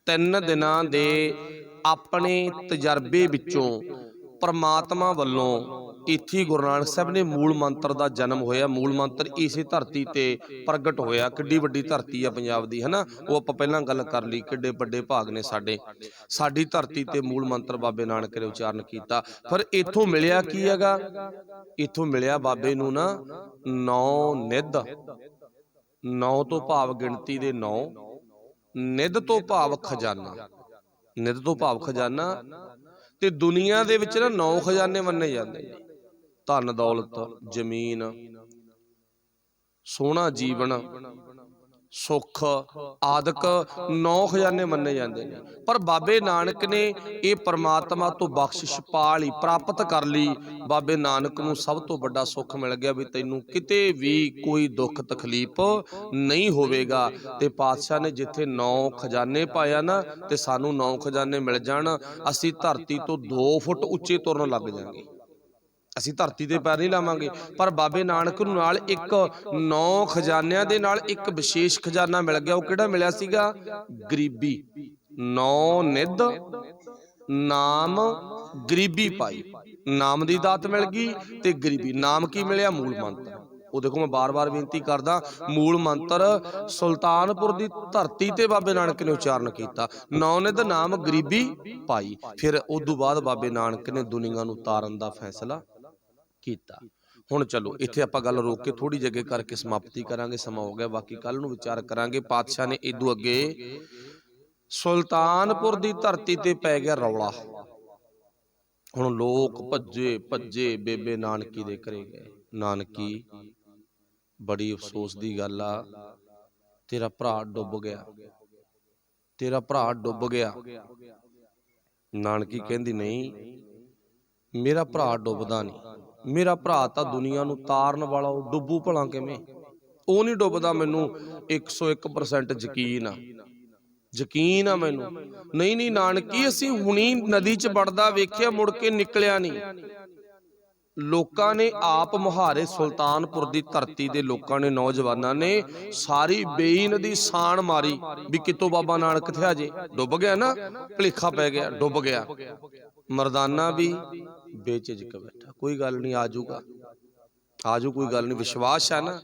Speaker 1: 3 ਦਿਨਾਂ ਦੇ ਆਪਣੇ ਤਜਰਬੇ ਵਿੱਚੋਂ ਪਰਮਾਤਮਾ ਵੱਲੋਂ ਇੱਥੇ ਗੁਰੂ ਨਾਨਕ ਸਾਹਿਬ ਨੇ ਮੂਲ ਮੰਤਰ ਦਾ ਜਨਮ ਹੋਇਆ। ਮੂਲ ਮੰਤਰ ਇਸੇ ਧਰਤੀ ਤੇ ਪ੍ਰਗਟ ਹੋਇਆ। ਕਿੱਡੀ ਵੱਡੀ ਧਰਤੀ ਆ ਪੰਜਾਬ ਦੀ, ਹਨਾ। ਉਹ ਆਪਾਂ ਪਹਿਲਾਂ ਗੱਲ ਕਰ ਲਈ, ਕਿੱਡੇ ਵੱਡੇ ਭਾਗ ਨੇ ਸਾਡੀ ਧਰਤੀ ਤੇ ਮੂਲ ਮੰਤਰ ਬਾਬੇ ਨਾਨਕ ਨੇ ਉਚਾਰਨ ਕੀਤਾ। ਫਿਰ ਇੱਥੋਂ ਮਿਲਿਆ ਕੀ ਹੈਗਾ? ਇੱਥੋਂ ਮਿਲਿਆ ਬਾਬੇ ਨੂੰ ਨਾ 9 ਨਿਧ। 9 ਤੋਂ ਭਾਵ ਗਿਣਤੀ ਦੇ 9, ਨਿਧ ਤੋਂ ਭਾਵ ਖਜ਼ਾਨਾ। ਨਿਧ ਤੋਂ ਭਾਵ ਖਜ਼ਾਨਾ। ਤੇ ਦੁਨੀਆ ਦੇ ਵਿੱਚ ਨਾ 9 ਖਜ਼ਾਨੇ ਮੰਨੇ ਜਾਂਦੇ ਨੇ, ਧਨ ਦੌਲਤ, ਜ਼ਮੀਨ, ਸੋਹਣਾ ਜੀਵਨ, ਸੁੱਖ ਆਦਿਕ 9 ਖਜ਼ਾਨੇ ਮੰਨੇ ਜਾਂਦੇ ਨੇ। ਪਰ ਬਾਬੇ ਨਾਨਕ ਨੇ ਇਹ ਪਰਮਾਤਮਾ ਤੋਂ ਬਖਸ਼ਿਸ਼ ਪਾ ਲਈ, ਪ੍ਰਾਪਤ ਕਰ ਲਈ। ਬਾਬੇ ਨਾਨਕ ਨੂੰ ਸਭ ਤੋਂ ਵੱਡਾ ਸੁੱਖ ਮਿਲ ਗਿਆ ਵੀ ਤੈਨੂੰ ਕਿਤੇ ਵੀ ਕੋਈ ਦੁੱਖ ਤਕਲੀਫ ਨਹੀਂ ਹੋਵੇਗਾ। ਤੇ ਪਾਤਸ਼ਾਹ ਨੇ ਜਿੱਥੇ 9 ਖਜ਼ਾਨੇ ਪਾਇਆ ਨਾ, ਤੇ ਸਾਨੂੰ 9 ਖਜ਼ਾਨੇ ਮਿਲ ਜਾਣ, ਅਸੀਂ ਧਰਤੀ ਤੋਂ 2 ਫੁੱਟ ਉੱਚੇ ਤੁਰਨ ਲੱਗ ਜਾਵਾਂਗੇ। ਅਸੀਂ ਧਰਤੀ ਤੇ ਪੈਰ ਨਹੀਂ ਲਾਵਾਂਗੇ। ਪਰ ਬਾਬੇ ਨਾਨਕ ਨੂੰ ਨਾਲ ਇੱਕ 9 ਖਜ਼ਾਨਿਆਂ ਦੇ ਨਾਲ ਇੱਕ ਵਿਸ਼ੇਸ਼ ਖਜ਼ਾਨਾ ਮਿਲ ਗਿਆ। ਉਹ ਕਿਹੜਾ ਮਿਲਿਆ ਸੀਗਾ? ਗਰੀਬੀ। 9 ਨਿਧ ਨਾਮ ਗਰੀਬੀ ਪਾਈ। ਨਾਮ ਦੀ ਦਾਤ ਮਿਲ ਗਈ ਤੇ ਗਰੀਬੀ। ਨਾਮ ਕੀ ਮਿਲਿਆ? ਮੂਲ ਮੰਤਰ। ਉਹ ਦੇਖੋ, ਮੈਂ ਬਾਰ-ਬਾਰ ਬੇਨਤੀ ਕਰਦਾ, ਮੂਲ ਮੰਤਰ ਸੁਲਤਾਨਪੁਰ ਦੀ ਧਰਤੀ ਤੇ ਬਾਬੇ ਨਾਨਕ ਨੇ ਉਚਾਰਨ ਕੀਤਾ। 9 ਨਿਧ ਨਾਮ ਗਰੀਬੀ ਪਾਈ। ਫਿਰ ਉਦੋਂ ਬਾਅਦ ਬਾਬੇ ਨਾਨਕ ਨੇ ਦੁਨੀਆ ਨੂੰ ਤਾਰਨ ਦਾ ਫੈਸਲਾ ਕੀਤਾ। ਹੁਣ ਚਲੋ ਇੱਥੇ ਆਪਾਂ ਗੱਲ ਰੋਕ ਕੇ ਥੋੜੀ ਜਗ੍ਹਾ ਕਰਕੇ ਸਮਾਪਤੀ ਕਰਾਂਗੇ, ਸਮਾਂ ਹੋ ਗਿਆ। ਬਾਕੀ ਕੱਲ ਨੂੰ ਵਿਚਾਰ ਕਰਾਂਗੇ। ਪਾਤਸ਼ਾਹ ਨੇ ਇਦੋਂ ਅੱਗੇ ਸੁਲਤਾਨਪੁਰ ਦੀ ਧਰਤੀ ਤੇ ਪੈ ਗਿਆ ਰੌਲਾ। ਹੁਣ ਲੋਕ ਭੱਜੇ ਬੇਬੇ ਨਾਨਕੀ ਦੇ ਘਰੇ ਗਏ। ਨਾਨਕੀ, ਬੜੀ ਅਫਸੋਸ ਦੀ ਗੱਲ ਆ, ਤੇਰਾ ਭਰਾ ਡੁੱਬ ਗਿਆ, ਤੇਰਾ ਭਰਾ ਡੁੱਬ ਗਿਆ। ਨਾਨਕੀ ਕਹਿੰਦੀ, ਨਹੀਂ, ਮੇਰਾ ਭਰਾ ਡੁੱਬਦਾ ਨਹੀਂ। ਮੇਰਾ ਭਰਾ ਤਾਂ ਦੁਨੀਆ ਨੂੰ ਤਾਰਨ ਵਾਲਾ, ਉਹ ਡੁੱਬੂ ਭਲਾ ਕਿਵੇਂ? ਉਹ ਨਹੀਂ ਡੁੱਬਦਾ, ਮੈਨੂੰ 101% ਯਕੀਨ ਆ, ਯਕੀਨ ਆ ਮੈਨੂੰ। ਨਹੀਂ ਨਾਨਕੀ, ਅਸੀਂ ਹੁਣੀ ਨਦੀ 'ਚ ਵੜਦਾ ਵੇਖਿਆ, ਮੁੜ ਕੇ ਨਿਕਲਿਆ ਨਹੀਂ। ਲੋਕਾਂ ਨੇ ਆਪ ਮੁਹਾਰੇ, ਸੁਲਤਾਨਪੁਰ ਦੀ ਧਰਤੀ ਦੇ ਲੋਕਾਂ ਨੇ, ਨੌਜਵਾਨਾਂ ਨੇ ਸਾਰੀ ਬੇਈ ਨਦੀ ਸਾਣ ਮਾਰੀ ਵੀ ਕਿਤੋਂ ਬਾਬਾ ਨਾਨਕ ਕਿੱਥੇ ਆ ਜੇ। ਡੁੱਬ ਗਿਆ ਨਾ, ਭੁਲੇਖਾ ਪੈ ਗਿਆ, ਡੁੱਬ ਗਿਆ। ਮਰਦਾਨਾ ਵੀ ਬੇਝਿਜਕ ਬੈਠਾ, ਕੋਈ ਗੱਲ ਨਹੀਂ, ਆਜੂਗਾ, ਆਜੂ, ਕੋਈ ਗੱਲ ਨਹੀਂ, ਵਿਸ਼ਵਾਸ ਹੈ ਨਾ।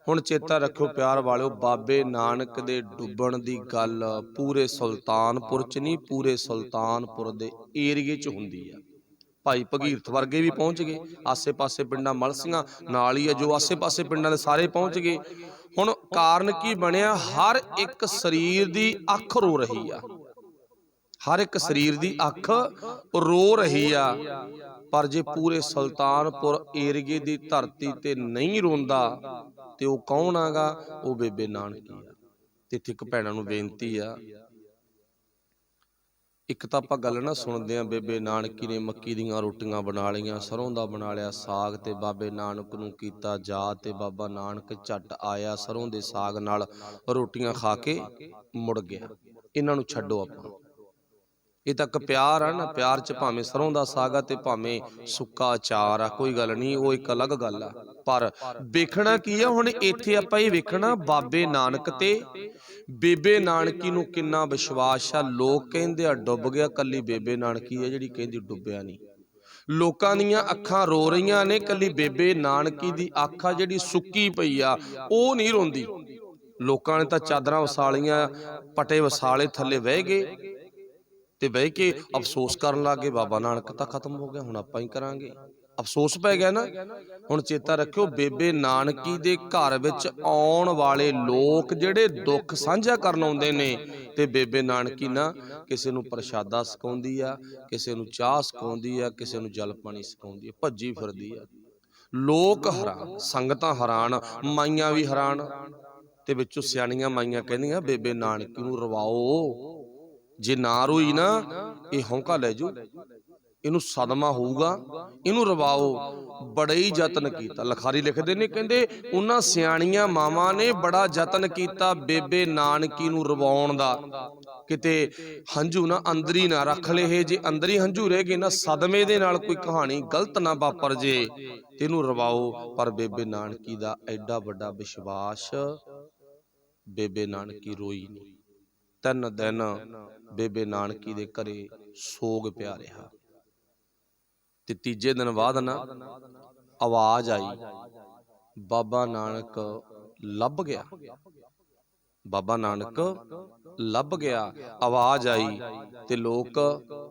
Speaker 1: ਹੁਣ ਚੇਤਾ ਰੱਖਿਓ ਪਿਆਰ ਵਾਲਿਓ, ਬਾਬੇ ਨਾਨਕ ਦੇ ਡੁੱਬਣ ਦੀ ਗੱਲ ਪੂਰੇ ਸੁਲਤਾਨਪੁਰ 'ਚ ਨਹੀਂ, ਪੂਰੇ ਸੁਲਤਾਨਪੁਰ ਦੇ ਏਰੀਏ 'ਚ ਹੁੰਦੀ ਆ। ਭਾਈ ਭਗੀਰਥ ਵਰਗੇ ਵੀ ਪਹੁੰਚ ਗਏ, ਆਸੇ-ਪਾਸੇ ਪਿੰਡਾਂ, ਮਲਸੀਆਂ ਨਾਲ ਹੀ ਆ, ਜੋ ਆਸੇ-ਪਾਸੇ ਪਿੰਡਾਂ ਦੇ ਸਾਰੇ ਪਹੁੰਚ ਗਏ। ਹੁਣ ਕਾਰਨ ਕੀ ਬਣਿਆ? ਹਰ ਇੱਕ ਸਰੀਰ ਦੀ ਅੱਖ ਰੋ ਰਹੀ ਆ, ਹਰ ਇੱਕ ਸਰੀਰ ਦੀ ਅੱਖ ਰੋ ਰਹੀ ਆ। ਪਰ ਜੇ ਪੂਰੇ ਸੁਲਤਾਨਪੁਰ ਏਰੀਏ ਦੀ ਧਰਤੀ ਤੇ ਨਹੀਂ ਰੋਂਦਾ ਤੇ ਉਹ ਕੌਣ ਆਗਾ? ਉਹ ਬੇਬੇ ਨਾਨਕੀ ਆ। ਤੇ ਇੱਥੇ ਇੱਕ ਭੈਣਾਂ ਨੂੰ ਬੇਨਤੀ ਆ, ਇੱਕ ਤਾਂ ਆਪਾਂ ਗੱਲ ਨਾ ਸੁਣਦੇ ਆ, ਬੇਬੇ ਨਾਨਕੀ ਨੇ ਮੱਕੀ ਦੀਆਂ ਰੋਟੀਆਂ ਬਣਾ ਲਈਆਂ, ਸਰੋਂ ਦਾ ਬਣਾ ਲਿਆ ਸਾਗ, ਤੇ ਬਾਬੇ ਨਾਨਕ ਨੂੰ ਕੀਤਾ ਯਾਦ, ਤੇ ਬਾਬਾ ਨਾਨਕ ਝੱਟ ਆਇਆ, ਸਰੋਂ ਦੇ ਸਾਗ ਨਾਲ ਰੋਟੀਆਂ ਖਾ ਕੇ ਮੁੜ ਗਿਆ। ਇਹਨਾਂ ਨੂੰ ਛੱਡੋ, ਆਪਾਂ ਇਹ ਤਾਂ ਇੱਕ ਪਿਆਰ ਆ ਨਾ। ਪਿਆਰ 'ਚ ਭਾਵੇਂ ਸਰੋਂ ਦਾ ਸਾਗ ਆ ਤੇ ਭਾਵੇਂ ਸੁੱਕਾ ਅਚਾਰ ਆ, ਕੋਈ ਗੱਲ ਨਹੀਂ, ਉਹ ਇੱਕ ਅਲੱਗ ਗੱਲ ਆ। ਪਰ ਵੇਖਣਾ ਕੀ ਆ ਹੁਣ ਇੱਥੇ? ਆਪਾਂ ਇਹ ਵੇਖਣਾ ਬਾਬੇ ਨਾਨਕ ਤੇ ਬੇਬੇ ਨਾਨਕੀ ਨੂੰ ਕਿੰਨਾ ਵਿਸ਼ਵਾਸ ਆ। ਲੋਕ ਕਹਿੰਦੇ ਆ ਡੁੱਬ ਗਿਆ, ਕੱਲੀ ਬੇਬੇ ਨਾਨਕੀ ਆ ਜਿਹੜੀ ਕਹਿੰਦੀ ਡੁੱਬਿਆ ਨਹੀਂ। ਲੋਕਾਂ ਦੀਆਂ ਅੱਖਾਂ ਰੋ ਰਹੀਆਂ ਨੇ, ਕੱਲੀ ਬੇਬੇ ਨਾਨਕੀ ਦੀ ਅੱਖ ਆ ਜਿਹੜੀ ਸੁੱਕੀ ਪਈ ਆ, ਉਹ ਨਹੀਂ ਰੋਂਦੀ। ਲੋਕਾਂ ਨੇ ਤਾਂ ਚਾਦਰਾਂ ਵਸਾਲੀਆਂ, ਪਟੇ ਵਸਾਲੇ, ਥੱਲੇ ਬਹਿ ਗਏ ਤੇ ਬਹਿ ਕੇ ਅਫਸੋਸ ਕਰਨ ਲੱਗ ਗਏ, ਬਾਬਾ ਨਾਨਕ ਤਾਂ ਖਤਮ ਹੋ ਗਿਆ, ਹੁਣ ਆਪਾਂ ਹੀ ਕਰਾਂਗੇ। ਅਫਸੋਸ ਪੈ ਗਿਆ ਨਾ। ਹੁਣ ਚੇਤਾ ਰੱਖਿਓ, ਬੇਬੇ ਨਾਨਕੀ ਦੇ ਘਰ ਵਿੱਚ ਆਉਣ ਵਾਲੇ ਲੋਕ ਜਿਹੜੇ ਦੁੱਖ ਸਾਂਝਾ ਕਰਨ ਆਉਂਦੇ ਨੇ, ਤੇ ਬੇਬੇ ਨਾਨਕੀ ਨਾ ਕਿਸੇ ਨੂੰ ਪ੍ਰਸ਼ਾਦਾ ਸਿਖਾਉਂਦੀ ਆ, ਕਿਸੇ ਨੂੰ ਚਾਹ ਸਿਖਾਉਂਦੀ ਆ, ਕਿਸੇ ਨੂੰ ਜਲ ਪਾਣੀ ਸਿਖਾਉਂਦੀ ਆ, ਭੱਜੀ ਫਿਰਦੀ ਆ। ਲੋਕ ਹੈਰਾਨ, ਸੰਗਤਾਂ ਹੈਰਾਨ, ਮਾਈਆਂ ਵੀ ਹੈਰਾਨ। ਤੇ ਵਿੱਚੋਂ ਸਿਆਣੀਆਂ ਮਾਈਆਂ ਕਹਿੰਦੀਆਂ, ਬੇਬੇ ਨਾਨਕੀ ਨੂੰ ਰਵਾਓ, जे ना रोई ना ये हौंका लै जू, इनू सदमा होऊगा, इनू रवाओ। बड़ा ही जतन कीता। लखारी लिखदे ने कहंदे उन्हां सियाणियां मावां ने बड़ा जतन कीता बेबे नानकी नू रवाउण दा, किते हंझू ना अंदर ही ना रख ले। जे अंदर ही हंझू रह गए ना, सदमे दे नाल कोई कहानी गलत ना वापर जे ते इनू रवाओ। पर बेबे नानकी दा एडा वड्डा विश्वास, बेबे नानकी रोई नहीं। 3 दिन बेबे नानकी दे घरे सोग पिया रहा। ते तीजे दिन बाद ना आवाज आई, बाबा नानक लभ गया। बाबा नानक लभ गया। आवाज आई ते लोग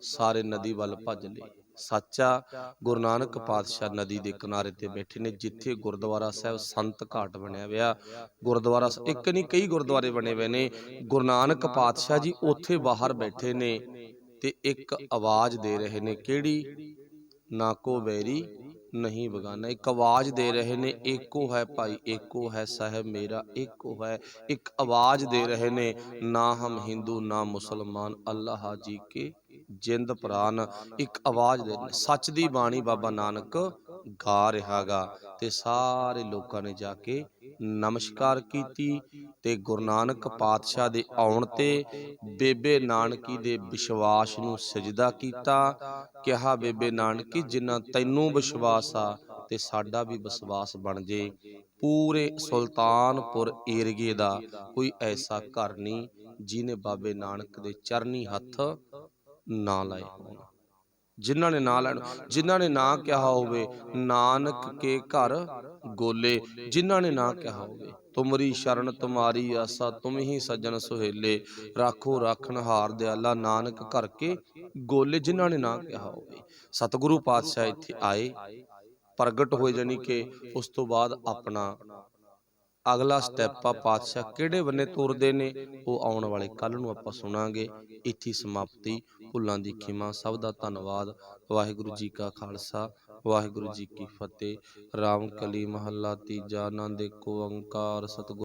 Speaker 1: सारे नदी वल भज ले। सच्चा गुरु नानक पातशाह नदी के किनारे ते बैठे ने, जिथे गुरुद्वारा साहब संत घाट बनया हुआ। गुरुद्वारा एक नहीं कई गुरुद्वारे बने हुए ने। गुरु नानक पातशाह जी उत्थे बाहर बैठे ने ते एक आवाज दे रहे ने, केड़ी? ना को बैरी नहीं बगाना। एक आवाज दे रहे ने, एको है भाई एको है, साहब मेरा एको है। एक आवाज दे रहे ने, ना हम हिंदू ना मुसलमान, अल्लाह जी के जिंद प्राण। एक आवाज दे, सच दी बाणी बाबा नानक गा रहा गा। ते सारे लोगों ने जाके नमस्कार कीती ते गुरु नानक पातशाह दे आउण ते बेबे नानकी दे विश्वास नूं सजदा कीता। कहा बेबे नानकी जिन्ना तैनूं विश्वास आ ते साडा भी विश्वास बन जे। पूरे सुल्तानपुर एरिए दा कोई ऐसा घर नहीं जिन्हें बाबे नानक दे चरनी हथ ना लाए होण। जिन्हां ने ना लैण, जिन्हां ने ना कहा होवे नानक के घर गोले, जिन्हां ने ना कहा होवे तुमरी शरण तुम्हारी आसा तुम ही सज्जन सुहेले, राखो राखनहार दयाला नानक घर के गोले, जिन्हां ने ना कहा होवे। सतगुरु पातशाह इत्थे आए, प्रगट होए, जानी कि उस तो बाद अपना अगला स्टैप आ पातशाह किहड़े बन्ने तुरदे ने वो आउण वाले कल नूं आपां सुणांगे। इत्थे समाप्ति। भुल्लां दी खिमा। सब दा धन्नवाद। वाहिगुरू जी का खालसा वाहिगुरू जी की फतेह। राम कली महला तीजा। आनंद एको ओंकार सतगुरु